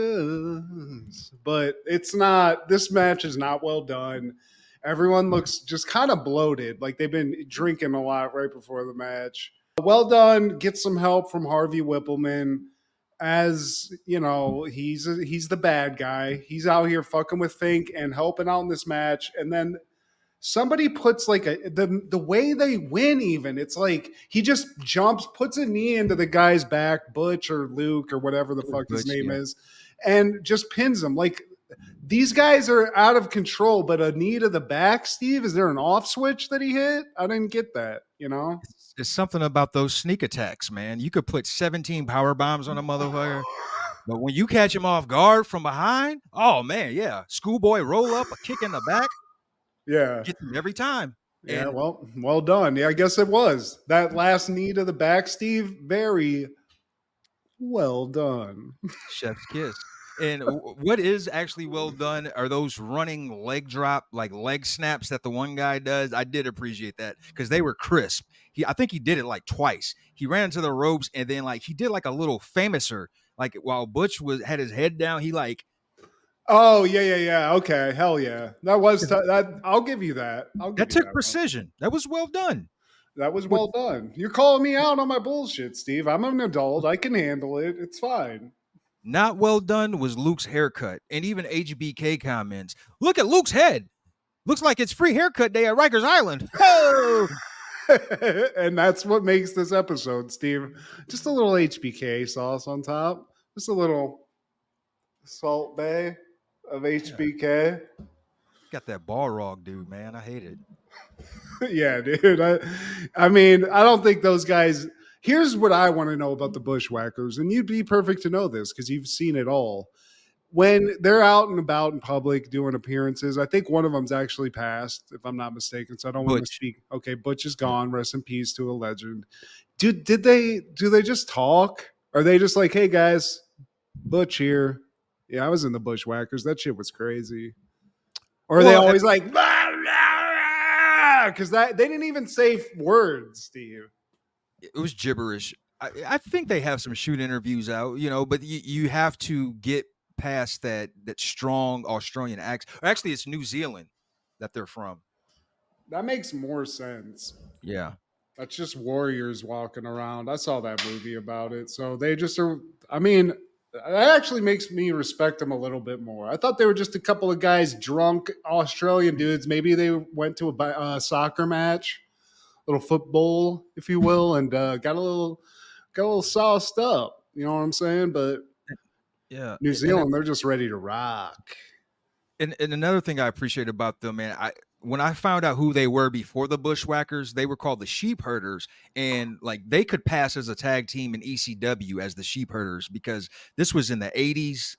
Bushwhackers. But it's not, this match is not well done. Everyone looks just kind of bloated, like they've been drinking a lot right before the match. Well done. Get some help from Harvey Whippleman. As you know, he's the bad guy. He's out here fucking with Fink and helping out in this match. And then somebody puts like the way they win, even it's like he just jumps, puts a knee into the guy's back, Butch or Luke or whatever the fuck his name is, and just pins him. Like these guys are out of control, but a knee to the back, Steve, is there an off switch that he hit? I didn't get that, It's something about those sneak attacks, man. You could put 17 power bombs on a motherfucker, but when you catch him off guard from behind, oh man, yeah, schoolboy roll up, a kick in the back, Yeah. gets him every time. Yeah, And well done. Yeah, I guess it was. That last knee to the back, Steve, very well done. chef's kiss. And what is actually well done are those running leg drop, like leg snaps that the one guy does. I did appreciate that because they were crisp. I think he did it like twice. He ran into the ropes and then like he did like a little famouser, like while Butch had his head down. He like, Oh, yeah. Okay, hell yeah. That was that. I'll give you that. that took precision. That was well done. That was well done. You're calling me out on my bullshit, Steve. I'm an adult. I can handle it. It's fine. Not well done was Luke's haircut, and even HBK comments. Look at Luke's head. Looks like it's free haircut day at Rikers Island. Oh, And that's what makes this episode, Steve. Just a little HBK sauce on top. Just a little Salt Bay of HBK. got that Balrog dude, man. I hate it. Yeah, dude. I mean, I don't think those guys. Here's what I want to know about the Bushwhackers, and you'd be perfect to know this because you've seen it all. When they're out and about in public doing appearances, I think one of them's actually passed, if I'm not mistaken. So I don't want to Butch. speak. Okay, Butch is gone. Rest in peace to a legend. Do they just talk? Are they just like, hey guys, Butch here? Yeah, I was in the Bushwhackers. That shit was crazy. Or are they always like, because they didn't even say words, Steve. It was gibberish. I think they have some shoot interviews out, but you have to get past that strong Australian accent. Actually, it's New Zealand that they're from. That makes more sense. Yeah. That's just warriors walking around. I saw that movie about it. So they just are, I mean, that actually makes me respect them a little bit more. I thought they were just a couple of guys, drunk Australian dudes. Maybe they went to a soccer match, a little football, if you will, and got a little sauced up. You know what I'm saying? But yeah, New Zealand, they're just ready to rock. And another thing I appreciate about them, man, when I found out who they were before the Bushwhackers, they were called the Sheep Herders, and like they could pass as a tag team in ECW as the Sheep Herders because this was in the 80s,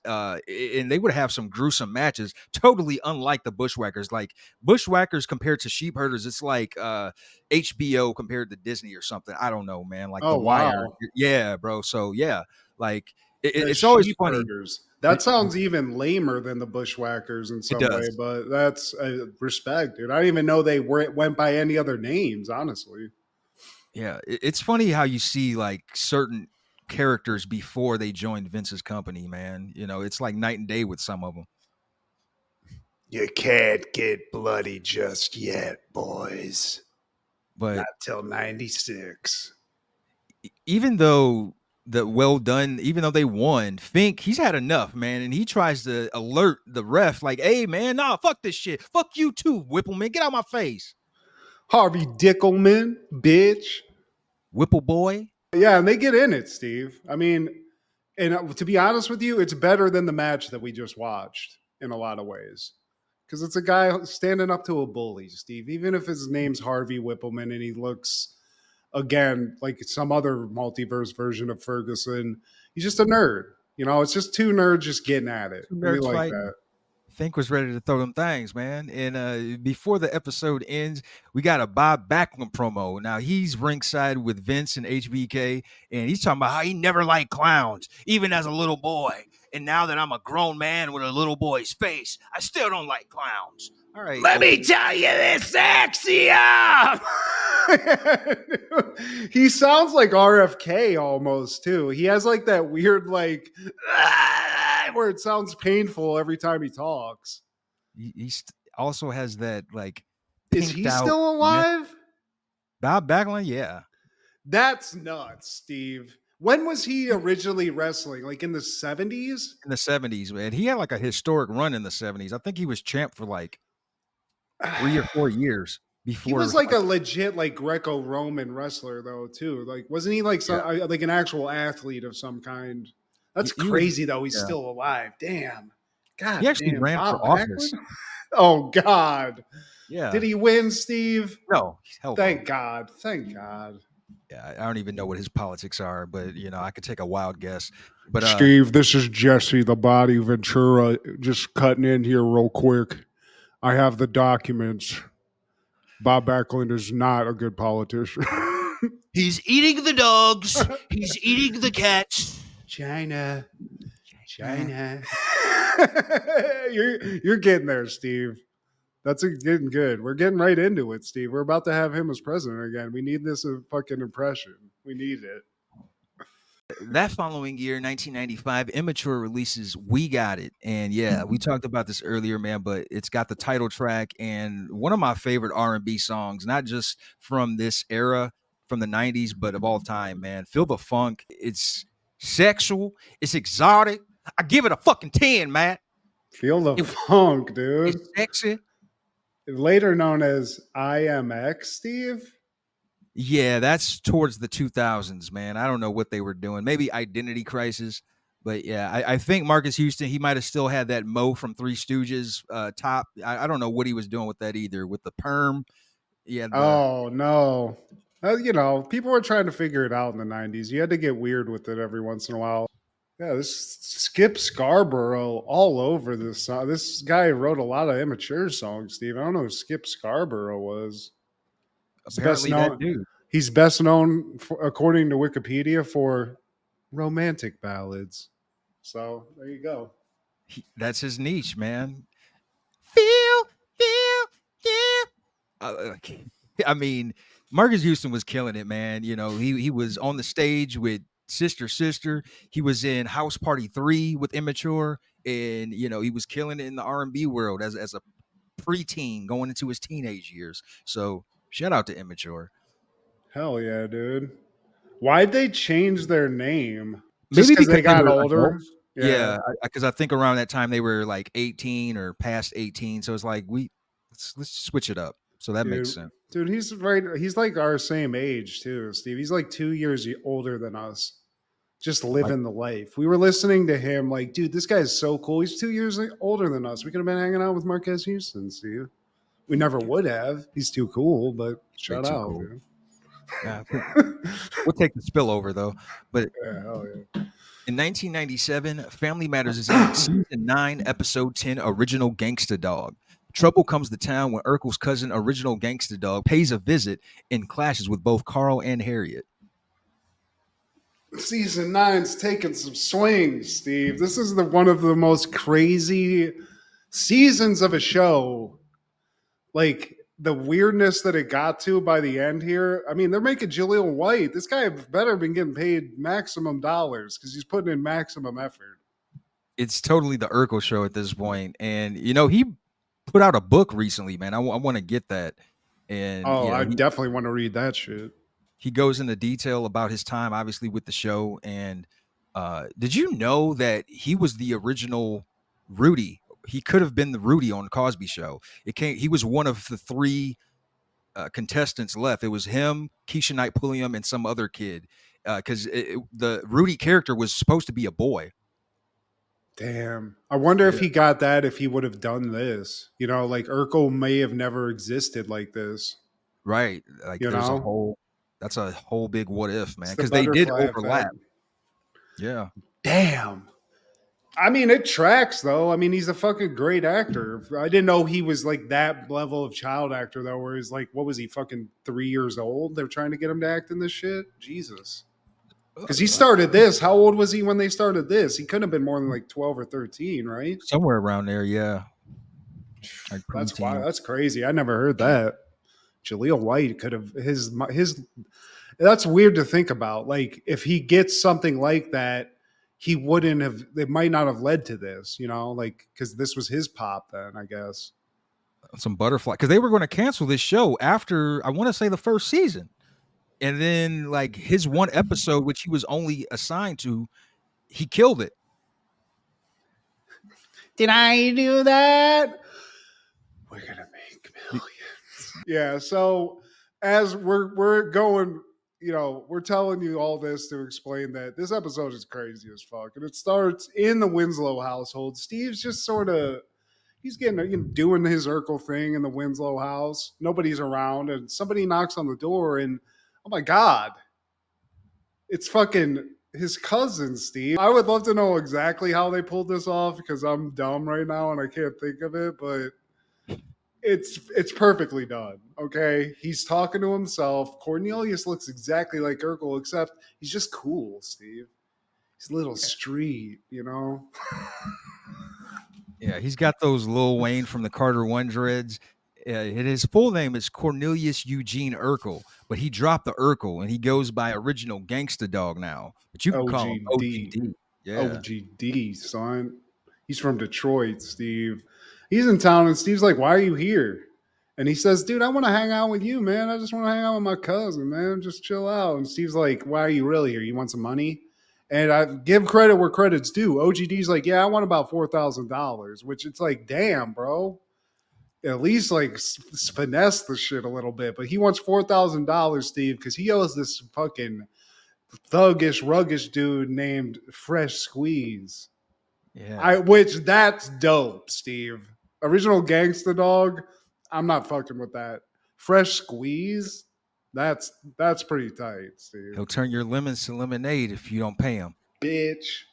and they would have some gruesome matches, totally unlike the Bushwhackers. Like Bushwhackers compared to Sheep Herders, it's like HBO compared to Disney or something. I don't know, man. Like The Oh Wire, wow, yeah, bro. So yeah, like the it's always sheep funny. herders. That sounds even lamer than the Bushwhackers in It some way, does. but that's respect, dude. I didn't even know they went by any other names, honestly. Yeah, it's funny how you see like certain characters before they joined Vince's company, man. You know, it's like night and day with some of them. You can't get bloody just yet, boys. But Not till 96. even though even though they won, Fink, he's had enough, man, and he tries to alert the ref, like, "Hey, man, nah, fuck this shit, fuck you too, Whippleman, get out my face, Harvey Dickelman, bitch. Whipple boy." Yeah, and they get in it, Steve. I mean, and to be honest with you, it's better than the match that we just watched in a lot of ways. Because it's a guy standing up to a bully, Steve. Even if his name's Harvey Whippleman and he looks, again, like some other multiverse version of Ferguson, he's just a nerd. You know, it's just two nerds just getting at it. Two And we nerds like fighting. that. Fink was ready to throw them things, man. And before the episode ends, we got a Bob Backlund promo. Now he's ringside with Vince and HBK, and he's talking about how he never liked clowns, even as a little boy. And now that I'm a grown man with a little boy's face, I still don't like clowns. All right. Let me tell you this axiom. He sounds like RFK almost too. He has like that weird like where it sounds painful every time he talks. He also has that like. Is he pinked out still alive? Bob Backlund, yeah. That's nuts, Steve. When was he originally wrestling? Like in the 70s? In the 70s, man. He had like a historic run in the 70s. I think he was champ for like 3 or 4 years before. He was like a legit like Greco-Roman wrestler though too. Like wasn't he like like an actual athlete of some kind? That's crazy though. He's still alive. Damn. God. He actually ran for office. Oh God. Yeah. Did he win, Steve? No. Thank God. Thank God. Yeah, I don't even know what his politics are, but you know, I could take a wild guess. But Steve, this is Jesse, the Body Ventura, just cutting in here real quick. I have the documents. Bob Backlund is not a good politician. he's eating the dogs. He's eating the cats. China. You're getting there, Steve. That's getting good. We're getting right into it, Steve. We're about to have him as president again. We need this fucking impression. We need it. That following year, 1995, Immature releases We Got It. And yeah, we talked about this earlier, man, but it's got the title track and one of my favorite R&B songs, not just from this era, from the 90s, but of all time, man. Feel the funk. It's sexual. It's exotic. I give it a fucking 10, Matt. Feel the funk, dude. It's sexy. Later known as IMX, Steve? Yeah, that's towards the 2000s, man. I don't know what they were doing. Maybe Identity Crisis. But yeah, I think Marcus Houston, he might have still had that Mo from Three Stooges top. I don't know what he was doing with that either. With the perm. Yeah. Oh, no. You know, people were trying to figure it out in the 90s. You had to get weird with it every once in a while. Yeah, this Skip Scarborough all over this song. This guy wrote a lot of Immature songs, Steve. I don't know who Skip Scarborough was. Apparently that dude. He's best known, according to Wikipedia, for romantic ballads. So there you go. That's his niche, man. I mean, Marcus Houston was killing it, man. You know, he was on the stage with Sister. He was in House Party 3 with Immature, and you know, he was killing it in the R&B world as a preteen going into his teenage years. So shout out to Immature. Hell yeah, dude. Why'd they change their name? Just because they got older? Adults? Yeah, because I think around that time they were like 18 or past 18. So it's like let's switch it up. So that makes sense. Dude, he's right. He's like our same age too, Steve. He's like 2 years older than us. Just living the life. We were listening to him like, dude, this guy is so cool. He's 2 years older than us. We could have been hanging out with Marquez Houston, Steve. We never would have. He's too cool, but Way shout too out, cool. man. Yeah, we'll take the spillover though. But Yeah. in 1997, Family Matters is in season 9, episode 10, Original Gangsta Dawg. Trouble comes to town when Urkel's cousin, Original Gangsta Dawg, pays a visit and clashes with both Carl and Harriet. Season 9's taking some swings, Steve. This is one of the most crazy seasons of a show. Like the weirdness that it got to by the end here. I mean, they're making Jaleel White. This guy better been getting paid maximum dollars because he's putting in maximum effort. It's totally the Urkel show at this point. And, he put out a book recently, man. I want to get that. And I definitely want to read that shit. He goes into detail about his time, obviously, with the show. And did you know that he was the original Rudy? He could have been the Rudy on the Cosby Show. He was one of the 3 contestants left. It was him, Keisha Knight Pulliam, and some other kid. Because the Rudy character was supposed to be a boy. Damn. I wonder if he got that if he would have done this. Like Urkel may have never existed like this. Right. Like that's a whole big what if, man. Because they did overlap. Effect. Yeah. Damn. I mean, it tracks though. I mean, he's a fucking great actor. I didn't know he was like that level of child actor though, where he's like, what was he, fucking 3 years old? They're trying to get him to act in this shit? Jesus. Because he started this. How old was he when they started this? He couldn't have been more than like 12 or 13, right? Somewhere around there, yeah. Like that's why. That's crazy. I never heard that. Jaleel White could have his. That's weird to think about. Like if he gets something like that, he wouldn't have. It might not have led to this. Like because this was his pop then, I guess. Some butterfly because they were going to cancel this show after I want to say the first season. And then, like, his one episode, which he was only assigned to, he killed it. Did I do that? We're going to make millions. Yeah, so as we're going, we're telling you all this to explain that this episode is crazy as fuck. And it starts in the Winslow household. Steve's just sort of, he's getting, doing his Urkel thing in the Winslow house. Nobody's around, and somebody knocks on the door, and oh my God, it's fucking his cousin, Steve. I would love to know exactly how they pulled this off because I'm dumb right now and I can't think of it, but it's perfectly done, okay? He's talking to himself. Cornelius looks exactly like Urkel, except he's just cool, Steve. He's a little street, Yeah, he's got those Lil Wayne from the Carter One dreads. His full name is Cornelius Eugene Urkel, but he dropped the Urkel and he goes by Original Gangsta Dawg now. But you can call him OGD. Yeah. OGD, son. He's from Detroit, Steve. He's in town, and Steve's like, why are you here? And he says, dude, I want to hang out with you, man. I just want to hang out with my cousin, man. Just chill out. And Steve's like, why are you really here? You want some money? And I give credit where credit's due. OGD's like, yeah, I want about $4,000, which it's like, damn, bro. At least like finesse the shit a little bit. But he wants $4,000, Steve, because he owes this fucking thuggish, ruggish dude named Fresh Squeeze. Yeah. Which that's dope, Steve. Original Gangsta Dawg, I'm not fucking with that. Fresh Squeeze, that's pretty tight, Steve. He'll turn your lemons to lemonade if you don't pay him. Bitch.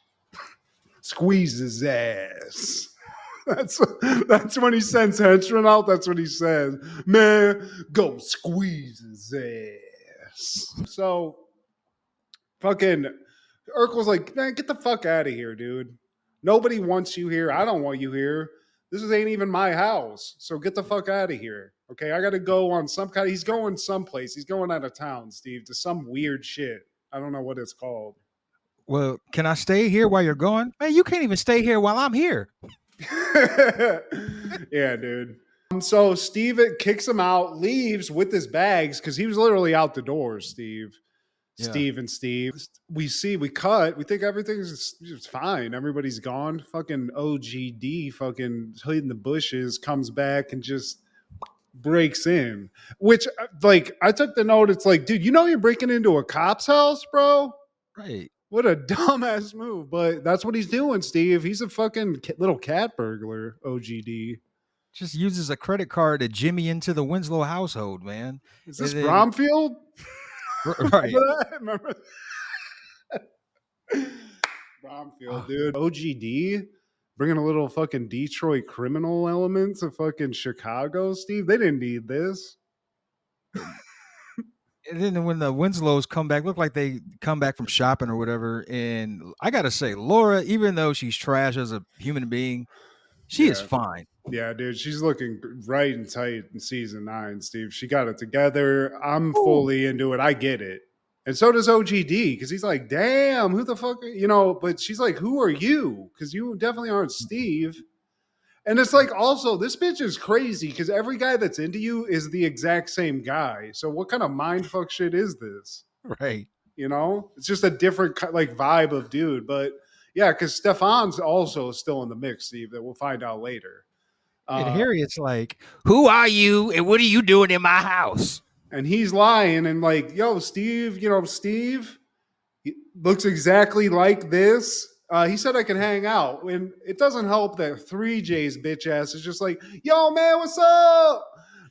Squeeze his ass. That's when he sends henchmen out. That's what he says. Man, go squeeze his ass. So, fucking Urkel's like, man, get the fuck out of here, dude. Nobody wants you here. I don't want you here. This ain't even my house. So get the fuck out of here. Okay, I got to go on some kind. He's going someplace. He's going out of town, Steve, to some weird shit. I don't know what it's called. Well, can I stay here while you're gone? Man, you can't even stay here while I'm here. Yeah, dude. So Steve kicks him out, leaves with his bags because he was literally out the door, Steve. Yeah. Steve. We cut. We think everything's fine. Everybody's gone. Fucking OGD, fucking hiding the bushes, comes back and just breaks in. Which, like, I took the note. It's like, dude, you're breaking into a cop's house, bro? Right. What a dumbass move, but that's what he's doing, Steve. He's a fucking little cat burglar, OGD. just uses a credit card to jimmy into the Winslow household, man. Is And this then, Bromfield? right. Remember Bromfield, dude. OGD bringing a little fucking Detroit criminal element to fucking Chicago, Steve. They didn't need this. And then when the Winslows come back, look like they come back from shopping or whatever. And I gotta say, Laura, even though she's trash as a human being, she is Yeah. fine. Yeah, dude, she's looking right and tight in season 9, Steve. She got it together. I'm Ooh. fully into it. I get it. And so does OGD, because he's like, damn, who the fuck, you know, but she's like, who are you? Because you definitely aren't Steve. And it's like, also, this bitch is crazy because every guy that's into you is the exact same guy. So what kind of mindfuck shit is this? Right. You know, it's just a different like vibe of dude. But yeah, because Stefan's also still in the mix, Steve, that we'll find out later. And Harriet's like, who are you and what are you doing in my house? And he's lying and like, yo, Steve, you know, Steve he looks exactly like this. He said I can hang out. And it doesn't help that 3J's bitch ass is just like, yo, man, what's up?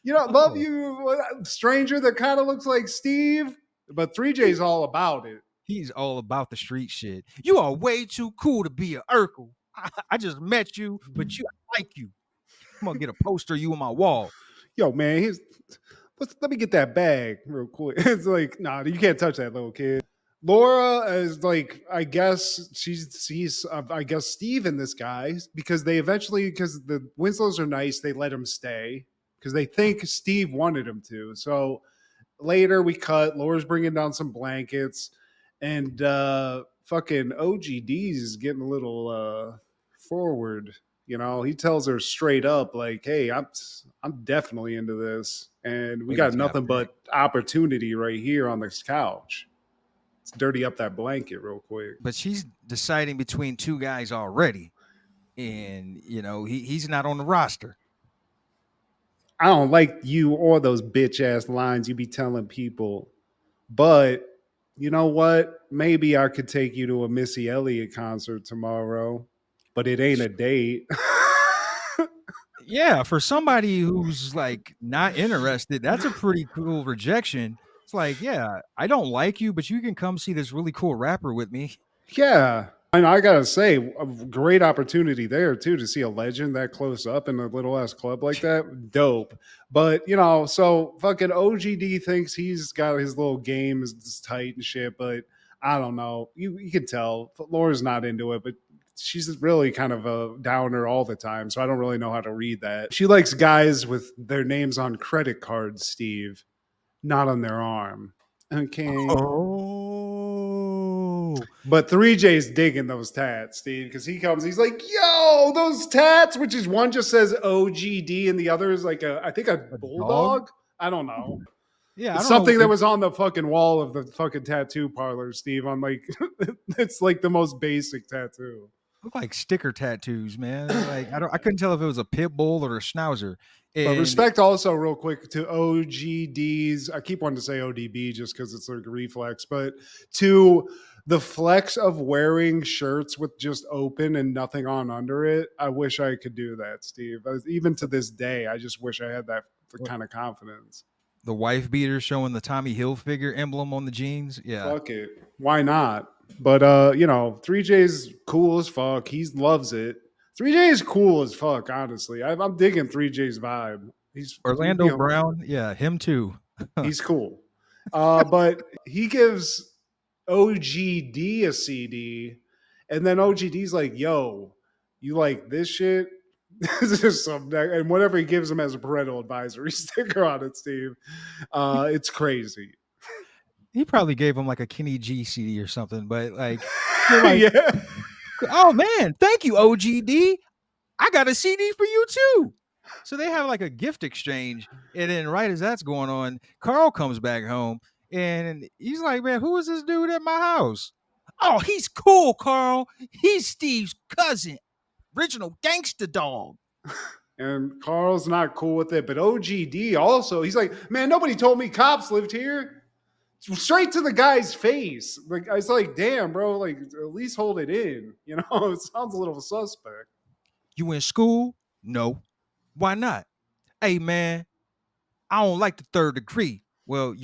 You know, love you, stranger that kind of looks like Steve. But 3J's all about it. He's all about the street shit. You are way too cool to be an Urkel. I just met you, but I like you. I'm gonna get a poster of you on my wall. Yo, man, let me get that bag real quick. It's like, nah, you can't touch that little kid. Laura is like, I guess she sees, I guess, Steve in this guy because they eventually, because the Winslows are nice, they let him stay because they think Steve wanted him to. So later we cut, Laura's bringing down some blankets and fucking OGD's is getting a little forward. You know, he tells her straight up, like, hey, I'm definitely into this. And we got nothing but opportunity right here on this couch. Let's dirty up that blanket real quick. But she's deciding between two guys already. And, you know, he's not on the roster. I don't like you or those bitch ass lines you be telling people. But you know what? Maybe I could take you to a Missy Elliott concert tomorrow. But it ain't a date. Yeah, for somebody who's like not interested, that's a pretty cool rejection. It's like, yeah, I don't like you, but you can come see this really cool rapper with me. Yeah. And I gotta say, a great opportunity there too to see a legend that close up in a little ass club like that. Dope. But you know, so fucking OGD thinks he's got his little game is tight and shit, but I don't know. You can tell Laura's not into it, but she's really kind of a downer all the time, so I don't really know how to read that. She likes guys with their names on credit cards, Steve, not on their arm. Okay. Oh. But 3J's digging those tats, Steve, because he comes, he's like, yo, those tats, which is one just says OGD and the other is like I think a bulldog. Dog? I don't know. Yeah, it's something that was on the fucking wall of the fucking tattoo parlor, Steve. On like, it's like the most basic tattoo. Look like sticker tattoos, man. Like I couldn't tell if it was a pit bull or a schnauzer. But respect also real quick to OGDs. I keep wanting to say ODB just because it's like a reflex, but to the flex of wearing shirts with just open and nothing on under it. I wish I could do that, Steve. Even to this day, I just wish I had that kind of confidence. The wife beater showing the Tommy Hilfiger emblem on the jeans. Yeah. Fuck it. Why not? But you know, 3J's cool as fuck. He loves it. 3J is cool as fuck, honestly. I'm digging 3J's vibe. He's Orlando Brown. Yeah, him too. He's cool. But he gives OGD a CD, and then OGD's like, yo, you like this shit? This is something, and whatever he gives him as a parental advisory sticker on it, Steve. It's crazy. He probably gave him like a Kenny G CD or something, but like yeah. Oh man, thank you, OGD. I got a CD for you too. So they have like a gift exchange, and then right as that's going on, Carl comes back home, and he's like, "Man, who is this dude at my house?" "Oh, he's cool, Carl. He's Steve's cousin, original Gangsta Dawg." And Carl's not cool with it, but OGD also, he's like, "Man, nobody told me cops lived here." Straight to the guy's face. Like I was like, damn, bro, like at least hold it in. You know, it sounds a little suspect. "You in school?" "No." Why not? Hey, man, I don't like the third degree. Well,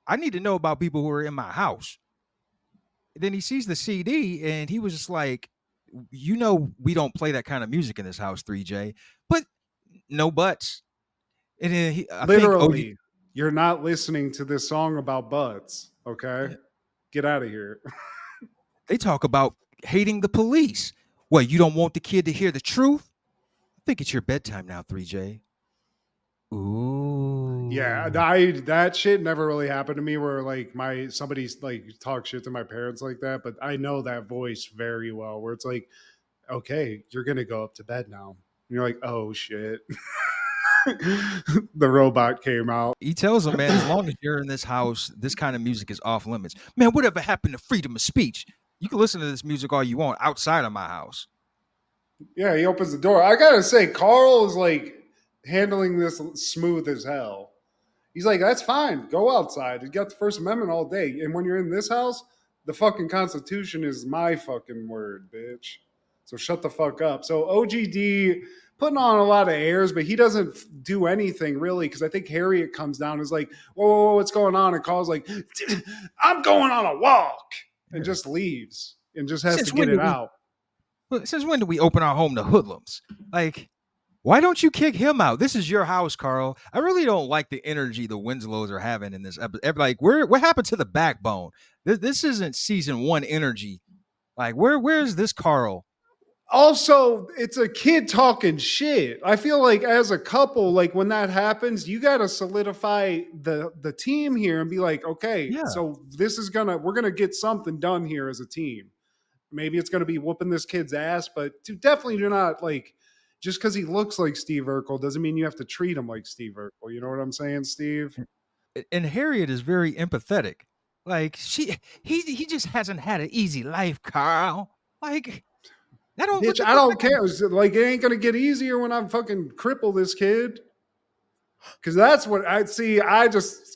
I need to know about people who are in my house. Then he sees the CD and he was just like, we don't play that kind of music in this house, 3J, but no buts. And then I think Literally, you're not listening to this song about butts. Okay, get out of here. they talk about hating the police. Well, you don't want the kid to hear the truth? I think it's your bedtime now, 3J. Ooh. Yeah, that shit never really happened to me where like somebody's like talk shit to my parents like that, but I know that voice very well where it's like, okay, you're gonna go up to bed now. And you're like, oh shit. The robot came out. He tells him, man, as long as you're in this house, this kind of music is off limits. Man, whatever happened to freedom of speech? You can listen to this music all you want outside of my house. Yeah, he opens the door. I gotta say, Carl is like handling this smooth as hell. He's like, that's fine. Go outside. You got the First Amendment all day. And when you're in this house, the fucking Constitution is my fucking word, bitch. So shut the fuck up. So OGD putting on a lot of airs, but he doesn't do anything really because I think Harriet comes down and is like, whoa, whoa, whoa, what's going on? And Carl's like, I'm going on a walk. And just leaves and just has to get it out. Since when do we open our home to hoodlums? Like, why don't you kick him out? This is your house, Carl. I really don't like the energy the Winslows are having in this episode. Like, what happened to the backbone? This isn't season 1 energy. Like, where's this Carl? Also, it's a kid talking shit. I feel like as a couple, like when that happens, you got to solidify the team here and be like, okay, so we're gonna get something done here as a team. Maybe it's gonna be whooping this kid's ass, but definitely do not like. Just because he looks like Steve Urkel doesn't mean you have to treat him like Steve Urkel. You know what I'm saying, Steve? And Harriet is very empathetic. Like he just hasn't had an easy life, Carl. Like I don't care. Like it ain't gonna get easier when I fucking cripple this kid. Because that's what I see.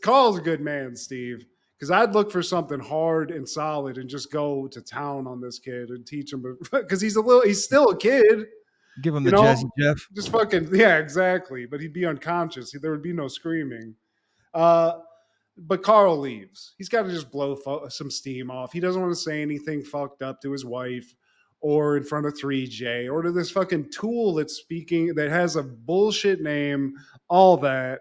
Carl's a good man, Steve. Because I'd look for something hard and solid and just go to town on this kid and teach him. Because he's still a kid. Give him the Jazzy Jeff. Just fucking, yeah, exactly. But he'd be unconscious. There would be no screaming. But Carl leaves. He's got to just blow some steam off. He doesn't want to say anything fucked up to his wife or in front of 3J or to this fucking tool that's speaking, that has a bullshit name, all that.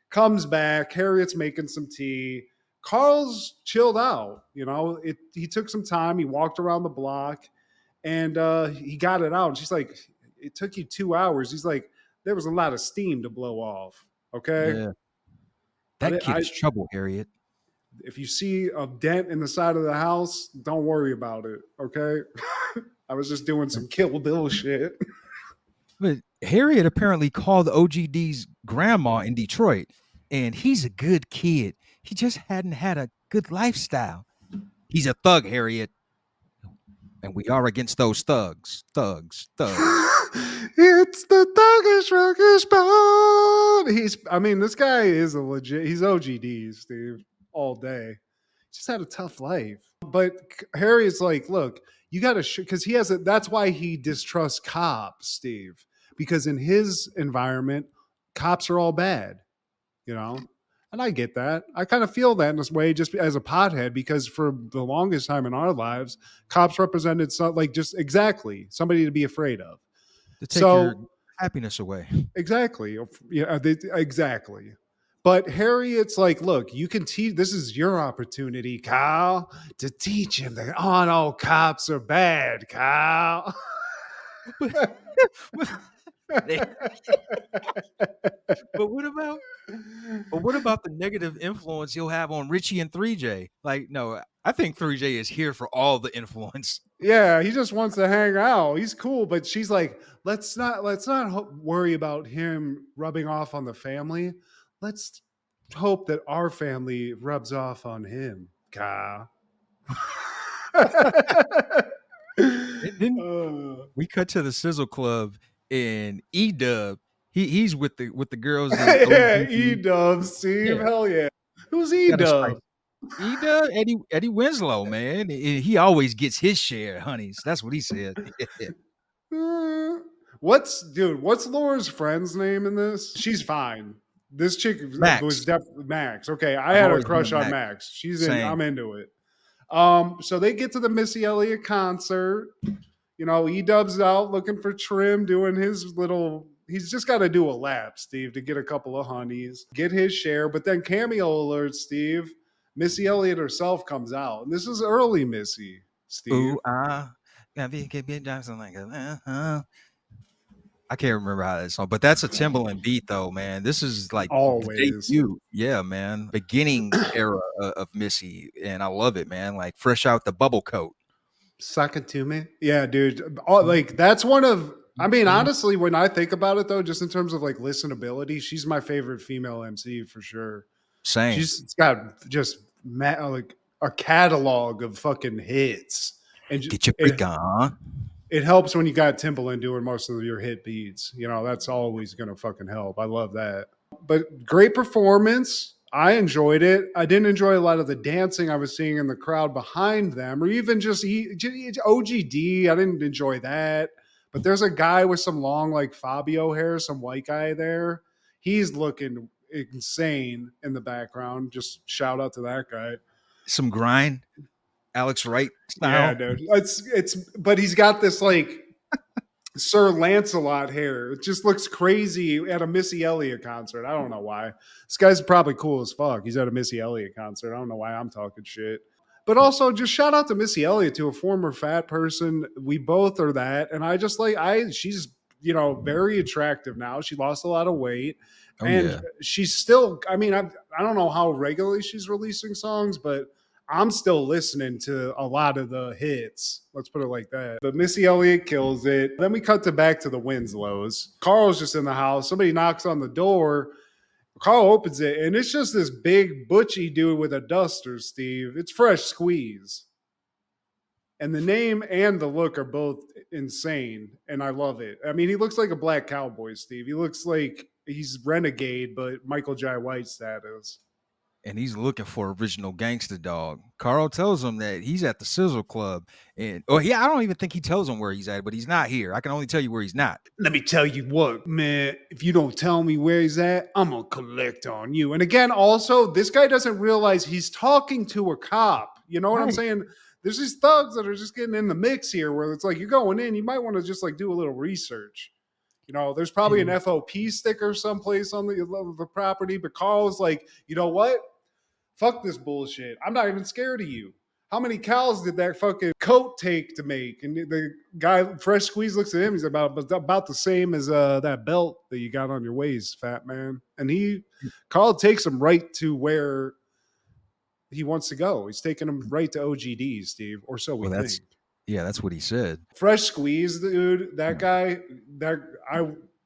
Comes back. Harriet's making some tea. Carl's chilled out. He took some time. He walked around the block and he got it out. And she's like, it took you 2 hours. He's like, there was a lot of steam to blow off. Okay. Yeah. That kid is trouble, Harriet. If you see a dent in the side of the house, don't worry about it. Okay. I was just doing some Kill Bill shit. But Harriet apparently called OGD's grandma in Detroit, and he's a good kid. He just hadn't had a good lifestyle. He's a thug, Harriet. And we are against those thugs. Thugs. It's the thuggish ruggish bone. This guy is he's OGD, Steve, all day. Just had a tough life. But Harriet's like, look, you got to, because that's why he distrusts cops, Steve. Because in his environment, cops are all bad, And I get that. I kind of feel that in this way just as a pothead, because for the longest time in our lives, cops represented somebody to be afraid of. To take your happiness away. Exactly. Yeah, exactly. But Harriet's like, look, you can teach. This is your opportunity, Kyle, to teach him that all cops are bad, Kyle. But what about the negative influence he'll have on Richie and 3J? Like, no, I think 3J is here for all the influence. Yeah, he just wants to hang out. He's cool, but she's like, let's not worry about him rubbing off on the family. Let's hope that our family rubs off on him, Kyle. We cut to the Sizzle Club and E-Dub. He's with the girls. Yeah, E-Dub, Steve. Yeah. Hell yeah. Who's E-Dub? E-Dub, Eddie Winslow, man. He always gets his share, honeys. That's what he said. What's Laura's friend's name in this? She's fine. This chick was Max. definitely Max. Okay, I I've had a always been crush a on Max. Max. She's in. Same. I'm into it. So they get to the Missy Elliott concert. You know, E-Dub's out looking for Trim, doing his little. He's just got to do a lap, Steve, to get a couple of honeys, get his share. But then cameo alert, Steve. Missy Elliott herself comes out, and this is early Missy, Steve. Ooh, Johnson like I can't remember how that song, but that's a Timbaland beat though, man. This is like Always. debut. Yeah, man. Beginning era of Missy, and I love it, man. Like fresh out the bubble coat. Suck it to me. Yeah, dude. Like that's one of. I mean, honestly, when I think about it, though, just in terms of like listenability, she's my favorite female MC for sure. Same. She's got just like a catalog of fucking hits. And get your freak on. It helps when you got Timbaland doing most of your hit beats. You know, that's always gonna fucking help. I love that. But great performance. I enjoyed it. I didn't enjoy a lot of the dancing I was seeing in the crowd behind them, or even just OGD. I didn't enjoy that. But there's a guy with some long, like Fabio hair, some white guy there. He's looking insane in the background. Just shout out to that guy. Some grind, Alex Wright style. Yeah, dude. But he's got this like Sir Lancelot hair. It just looks crazy at a Missy Elliott concert. I don't know why. This guy's probably cool as fuck. He's at a Missy Elliott concert. I don't know why I'm talking shit. But also just shout out to Missy Elliott, to a former fat person. We both are that. And I just she's, you know, very attractive now. She lost a lot of weight. Oh, and yeah. she's still, I mean, I don't know how regularly she's releasing songs, but I'm still listening to a lot of the hits. Let's put it like that. But Missy Elliott kills it. Then we cut back to the Winslows. Carl's just in the house. Somebody knocks on the door. Carl opens it, and it's just this big butchy dude with a duster, Steve. It's Fresh Squeeze. And the name and the look are both insane, and I love it. I mean, he looks like a black cowboy, Steve. He looks like he's Renegade, but Michael Jai White status. And he's looking for original Gangsta Dawg. Carl tells him that he's at the Sizzle Club, and I don't even think he tells him where he's at, but he's not here. I can only tell you where he's not. Let me tell you what, man. If you don't tell me where he's at, I'm gonna collect on you. And again, also, this guy doesn't realize he's talking to a cop. You know what I'm saying? There's these thugs that are just getting in the mix here, where it's like you're going in, you might want to just like do a little research. You know, there's probably an FOP sticker someplace on the property, but Carl's like, you know what? Fuck this bullshit. I'm not even scared of you. How many cows did that fucking coat take to make? And the guy, Fresh Squeeze, looks at him. He's about the same as that belt that you got on your waist, fat man. And Carl takes him right to where he wants to go. He's taking him right to OGD, Steve, or so we think. Yeah, that's what he said. Fresh Squeeze, dude. That guy.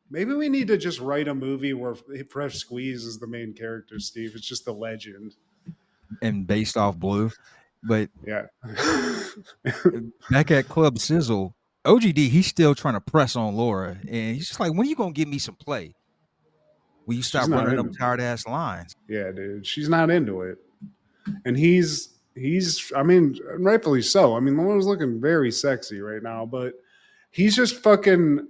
Maybe we need to just write a movie where Fresh Squeeze is the main character, Steve. It's just a legend. And based off Blue. But yeah. Back at Club Sizzle, OGD, he's still trying to press on Laura. And he's just like, when are you going to give me some play? Will you stop running them tired ass lines? Yeah, dude. She's not into it. And he's I mean, rightfully so. I mean, Laura's looking very sexy right now, but he's just fucking,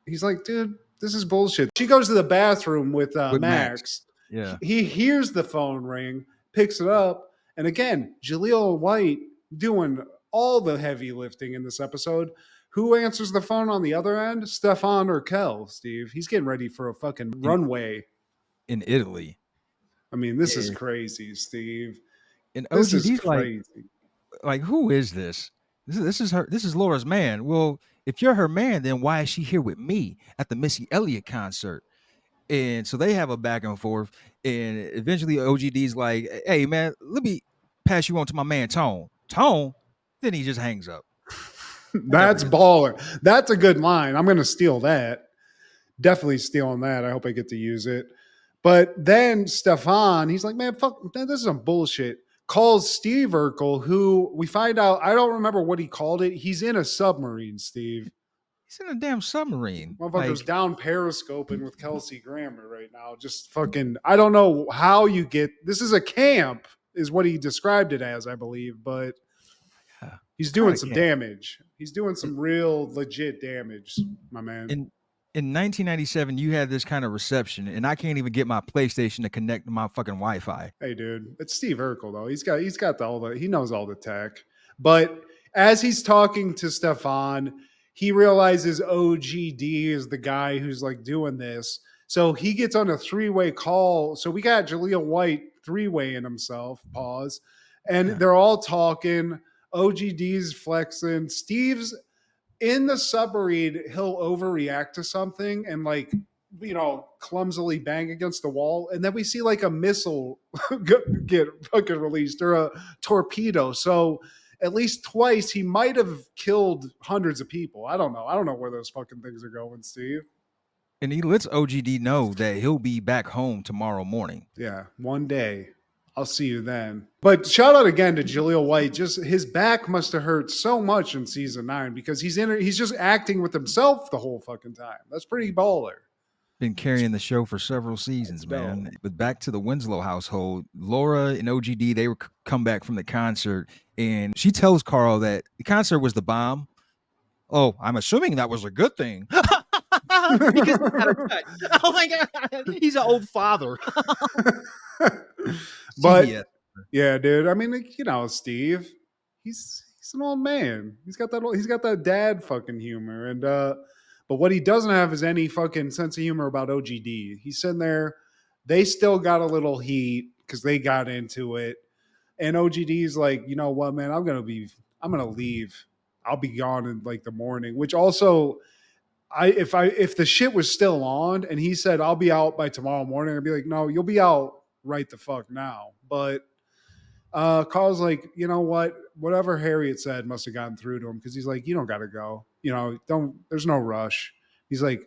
he's like, dude, this is bullshit. She goes to the bathroom with Max. Yeah. He hears the phone ring, picks it up, and again, Jaleel White doing all the heavy lifting in this episode. Who answers the phone on the other end? Stefan Urkel, Steve. He's getting ready for a fucking runway. In Italy. I mean, this is crazy, Steve. And OGD's like, who is this? This is her. This is Laura's man. Well, if you're her man, then why is she here with me at the Missy Elliott concert? And so they have a back and forth. And eventually OGD's like, hey, man, let me pass you on to my man, Tone. Tone? Then he just hangs up. That's baller. That's a good line. I'm going to steal that. Definitely stealing that. I hope I get to use it. But then Stefan, he's like, man, fuck, man, this is some bullshit. Calls Steve Urkel, who we find out, I don't remember what he called it. He's in a submarine, Steve. He's in a damn submarine. Motherfucker's down periscoping with Kelsey Grammer right now. Just fucking, I don't know how you get, this is a camp, is what he described it as, I believe, but he's doing some damage. He's doing some real legit damage, my man. in 1997, you had this kind of reception, and I can't even get my PlayStation to connect to my fucking Wi-Fi. Hey, dude, it's Steve Urkel though. He's got he knows all the tech. But as he's talking to Stefan, he realizes OGD is the guy who's like doing this. So he gets on a 3-way call. So we got Jaleel White 3-way in himself. Pause, and they're all talking. OGD's flexing. Steve's in the submarine. He'll overreact to something and like, clumsily bang against the wall, and then we see like a missile get fucking released or a torpedo. So at least twice he might have killed hundreds of people. I don't know where those fucking things are going, Steve. And he lets OGD know that he'll be back home tomorrow morning. Yeah, one day. I'll see you then. But shout out again to Jaleel White. Just his back must have hurt so much in season 9 because he's just acting with himself the whole fucking time. That's pretty baller. Been carrying the show for several seasons, man. But back to the Winslow household, Laura and OGD, they were come back from the concert, and she tells Carl that the concert was the bomb. Oh, I'm assuming that was a good thing. Because he's got a touch. Oh my god, he's an old father. But yeah, dude. I mean, Steve, he's an old man. He's got that dad fucking humor, and but what he doesn't have is any fucking sense of humor about OGD. He's sitting there. They still got a little heat because they got into it, and OGD's like, you know what, man, I'm gonna leave. I'll be gone in like the morning. Which also, if the shit was still on and he said I'll be out by tomorrow morning, I'd be like, no, you'll be out right the fuck now. But Carl's like, you know what? Whatever Harriet said must have gotten through to him because he's like, you don't got to go. There's no rush. He's like,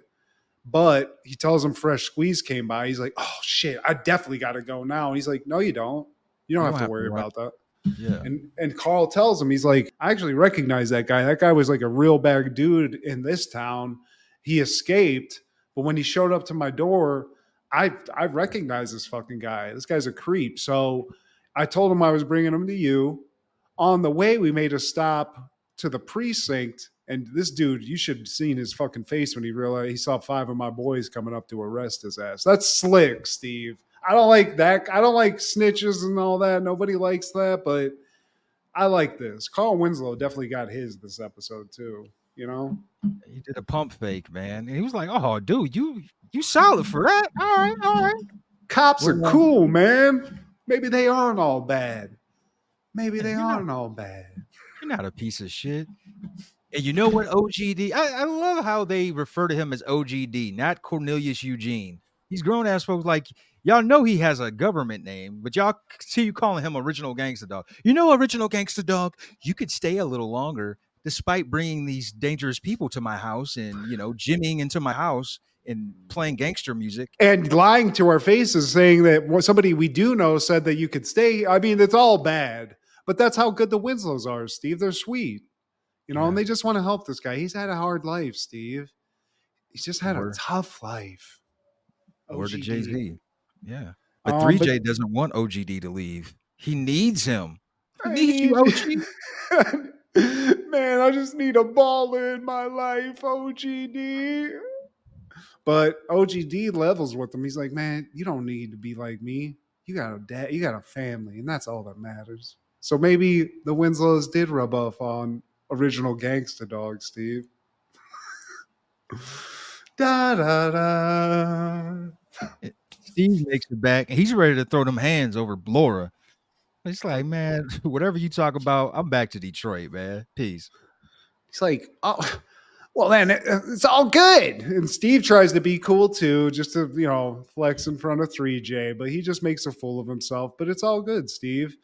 but he tells him Fresh Squeeze came by. He's like, oh shit, I definitely got to go now. And he's like, no, you don't. You don't have to worry about that. Yeah. And Carl tells him, he's like, I actually recognize that guy. That guy was like a real bad dude in this town. He escaped, but when he showed up to my door, I recognize this fucking guy. This guy's a creep. So I told him I was bringing him to you. On the way, we made a stop to the precinct, and this dude, you should have seen his fucking face when he realized he saw 5 of my boys coming up to arrest his ass. That's slick, Steve. I don't like that. I don't like snitches and all that. Nobody likes that, but I like this. Carl Winslow definitely got this episode too. He did a pump fake, man. And he was like, "Oh, dude, you solid for that. All right. Cops are cool, man. Maybe they aren't all bad. You're not a piece of shit." And you know what, OGD? I love how they refer to him as OGD, not Cornelius Eugene. These grown ass folks, like, y'all know he has a government name, but y'all see you calling him Original Gangsta Dawg. Original Gangsta Dawg, you could stay a little longer despite bringing these dangerous people to my house and, jimmying into my house and playing gangster music. And lying to our faces, saying that somebody we do know said that you could stay. I mean, it's all bad, but that's how good the Winslows are, Steve. They're sweet. And they just want to help this guy. He's had a hard life, Steve. He's just had a tough life. Or to Jay-Z. Yeah. But 3J doesn't want OGD to leave. He needs him. He needs you, OG. Man, I just need a baller in my life, OGD. But OGD levels with him. He's like, man, you don't need to be like me. You got a dad, you got a family, and that's all that matters. So maybe the Winslows did rub off on Original Gangsta Dawg, Steve. Da da da. Steve makes it back, and he's ready to throw them hands over Laura. It's like, man, whatever you talk about, I'm back to Detroit, man. Peace. He's like, oh, well, then it's all good. And Steve tries to be cool too, just to, flex in front of 3J, but he just makes a fool of himself. But it's all good, Steve.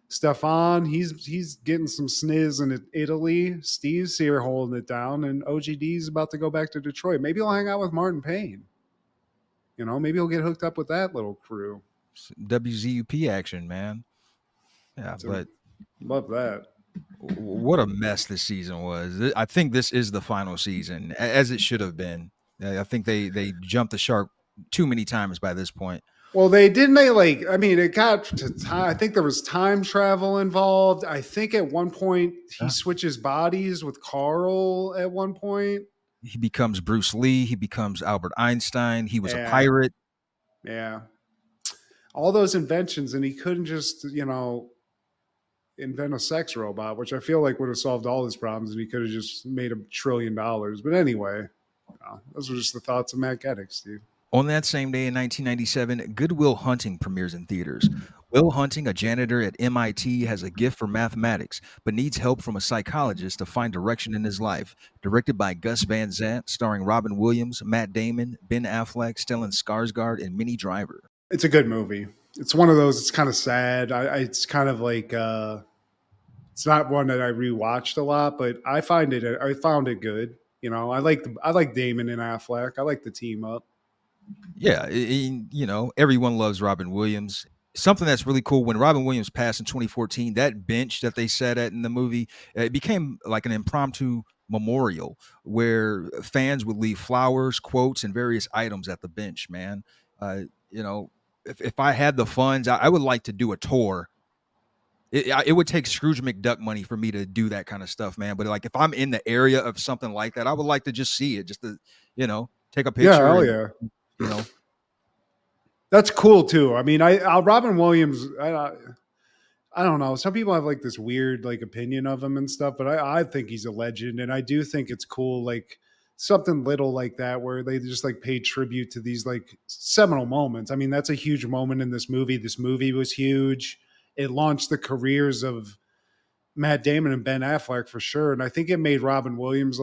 Stefan, he's getting some sniz in Italy. Steve's here holding it down, and OGD's about to go back to Detroit. Maybe he'll hang out with Martin Payne. Maybe he'll get hooked up with that little crew. WZUP action, man. Yeah, but love that. What a mess this season was. I think this is the final season, as it should have been. I think they jumped the shark too many times by this point. Well, it got to time. I think there was time travel involved. I think at one point he switches bodies with Carl at one point. He becomes Bruce Lee. He becomes Albert Einstein. He was a Yeah, pirate. yeah. All those inventions, and he couldn't just, invent a sex robot, which I feel like would have solved all his problems, and he could have just made $1 trillion. But anyway, those are just the thoughts of Matt Geddick, Steve. On that same day in 1997, Good Will Hunting premieres in theaters. Will Hunting, a janitor at MIT, has a gift for mathematics, but needs help from a psychologist to find direction in his life. Directed by Gus Van Sant, starring Robin Williams, Matt Damon, Ben Affleck, Stellan Skarsgård, and Minnie Driver. It's a good movie. It's one of those. It's kind of sad. It's kind of like it's not one that I rewatched a lot, but I found it good. I like Damon and Affleck. I like the team up. Yeah, everyone loves Robin Williams. Something that's really cool, when Robin Williams passed in 2014, that bench that they sat at in the movie, it became like an impromptu memorial where fans would leave flowers, quotes, and various items at the bench, man. Uh, if I had the funds, I would like to do a tour. It would take Scrooge McDuck money for me to do that kind of stuff, man. But like, if I'm in the area of something like that, I would like to just see it, just to, take a Yeah, picture. hell And, yeah. That's cool too. I mean, Robin Williams. I don't know. Some people have like this weird like opinion of him and stuff, but I think he's a legend, and I do think it's cool, like something little like that where they just like paid tribute to these like seminal moments. I mean, that's a huge moment in this movie. This movie was huge. It launched the careers of Matt Damon and Ben Affleck for sure. And I think it made Robin Williams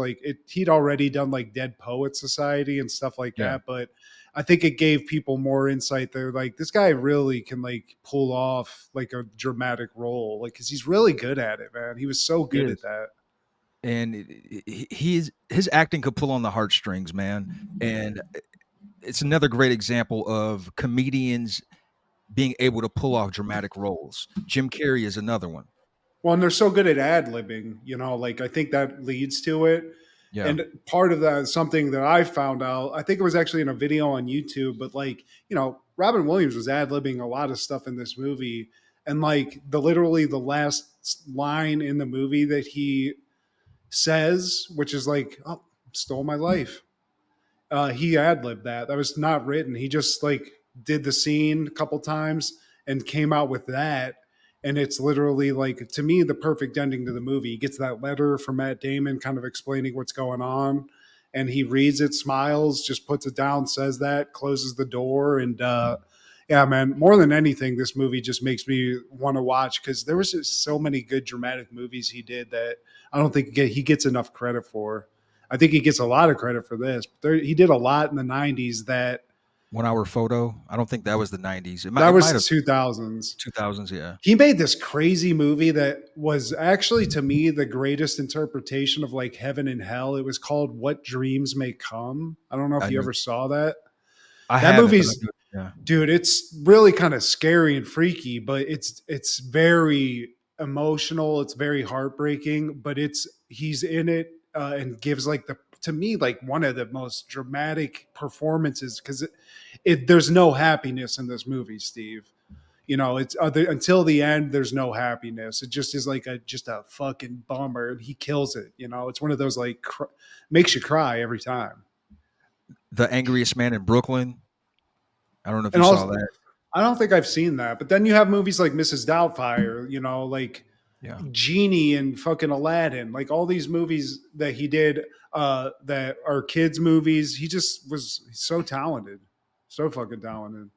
he'd already done like Dead Poet Society and stuff like Yeah. that. But I think it gave people more insight. They're like, this guy really can like pull off like a dramatic role. Like, cause he's really good at it, man. He was so good at that. And his acting could pull on the heartstrings, man. And it's another great example of comedians being able to pull off dramatic roles. Jim Carrey is another one. Well, and they're so good at ad-libbing, like I think that leads to it. Yeah. And part of that is something that I found out. I think it was actually in a video on YouTube, but Robin Williams was ad-libbing a lot of stuff in this movie. And like literally the last line in the movie that he says, which is like, "Oh, stole my life." He ad-libbed that. That was not written. He just like did the scene a couple times and came out with that. And it's literally like, to me, the perfect ending to the movie. He gets that letter from Matt Damon kind of explaining what's going on. And he reads it, smiles, just puts it down, says that, closes the door. And yeah, man, more than anything, this movie just makes me want to watch, because there was just so many good dramatic movies he did that I don't think he gets enough credit for. I think he gets a lot of credit for this. He did a lot in the 90s that 1 Hour Photo. I don't think that was the 90s. That was 2000s. 2000s, yeah. He made this crazy movie that was actually, to me, the greatest interpretation of like heaven and hell. It was called What Dreams May Come. I don't know if you ever saw that. That movie's, dude, it's really kind of scary and freaky, but it's very emotional. It's very heartbreaking, but he's in it and gives like to me, like one of the most dramatic performances, because there's no happiness in this movie, Steve. It's until the end, there's no happiness. It just is like just a fucking bummer. He kills it. It's one of those like makes you cry every time. The Angriest Man in Brooklyn. I don't know if you saw that. I don't think I've seen that. But then you have movies like Mrs. Doubtfire, like Genie and fucking Aladdin, like all these movies that he did that are kids movies. He just was so talented, so fucking talented.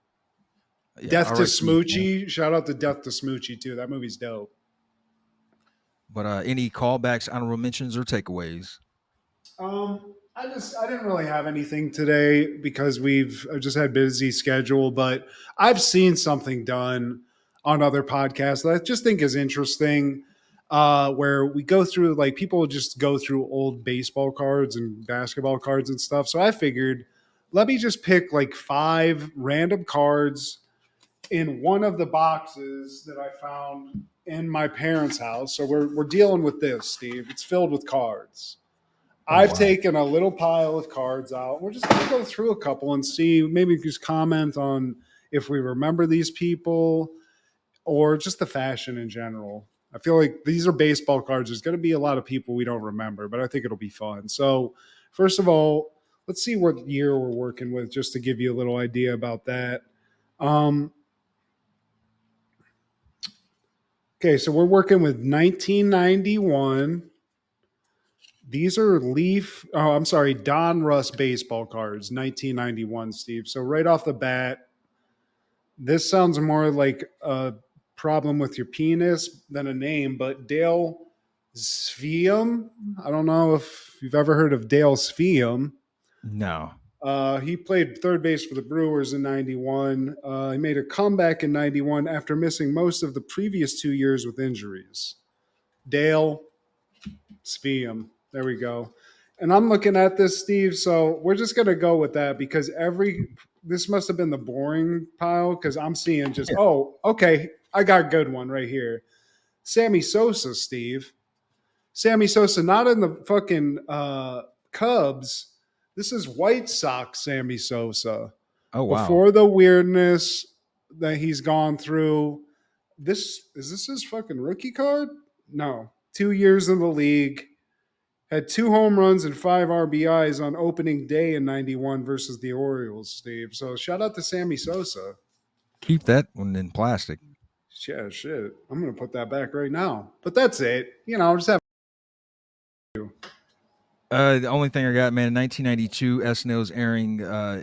Yeah, Death to Smoochie. Shout out to Death to Smoochie too. That movie's dope. But any callbacks, honorable mentions, or takeaways? I didn't really have anything today because I've just had a busy schedule, but I've seen something done on other podcasts that I just think is interesting, where we go through, like, people just go through old baseball cards and basketball cards and stuff. So I figured, let me just pick like 5 random cards in one of the boxes that I found in my parents' house. So we're dealing with this, Steve. It's filled with cards. I've taken a little pile of cards out. We're just going to go through a couple and see, maybe just comment on if we remember these people or just the fashion in general. I feel like these are baseball cards. There's going to be a lot of people we don't remember, but I think it'll be fun. So First of all, let's see what year we're working with, just to give you a little idea about that. Okay, so we're working with 1991. These are Don Russ baseball cards, 1991, Steve. So right off the bat, this sounds more like a problem with your penis than a name, but Dale Sveum. I don't know if you've ever heard of Dale Sveum. No. He played third base for the Brewers in 91. He made a comeback in 91 after missing most of the previous 2 years with injuries. Dale Sveum. There we go. And I'm looking at this, Steve, so we're just going to go with that because this must have been the boring pile because I'm seeing just, oh, okay, I got a good one right here. Sammy Sosa, Steve. Sammy Sosa, not in the fucking Cubs. This is White Sox Sammy Sosa. Oh, wow. Before the weirdness that he's gone through. Is this his fucking rookie card? No. 2 years in the league. Had 2 home runs and 5 RBIs on opening day in 91 versus the Orioles, Steve. So shout out to Sammy Sosa. Keep that one in plastic. Yeah, shit. I'm going to put that back right now. But that's it. Just have. The only thing I got, man, in 1992, SNL's airing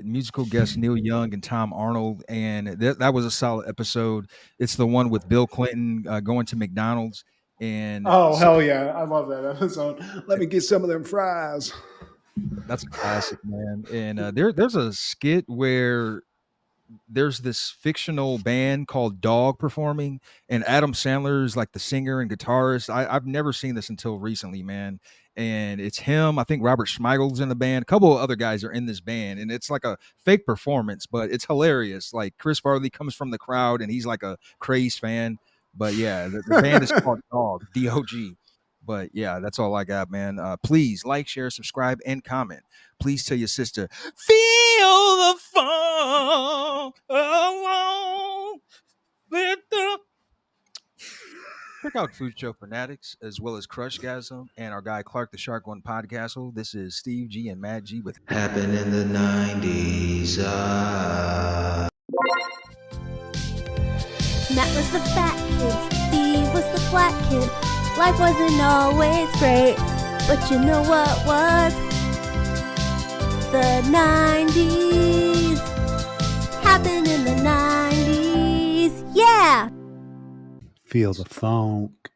musical guests Neil Young and Tom Arnold, and that was a solid episode. It's the one with Bill Clinton going to McDonald's. And hell yeah. I love that episode. Let me get some of them fries. That's a classic, man. And there's a skit where there's this fictional band called Dawg performing, and Adam Sandler is like the singer and guitarist. I've never seen this until recently, man. And it's him. I think Robert Schmeigel's in the band. A couple of other guys are in this band, and it's like a fake performance, but it's hilarious. Like Chris Farley comes from the crowd, and he's like a craze fan. But yeah, the band is called Dawg, D-O-G. But yeah, that's all I got, man. Please like, share, subscribe, and comment. Please tell your sister, feel the fall alone. Check out Food Show Fanatics as well as Crushgasm and our guy Clark the Shark One Podcastle. This is Steve G and Matt G with Happened in the 90s. Matt was the fat kid, Steve was the black kid. Life wasn't always great, but you know what was? The 90s. Happened in the 90s. Yeah! Feel the funk.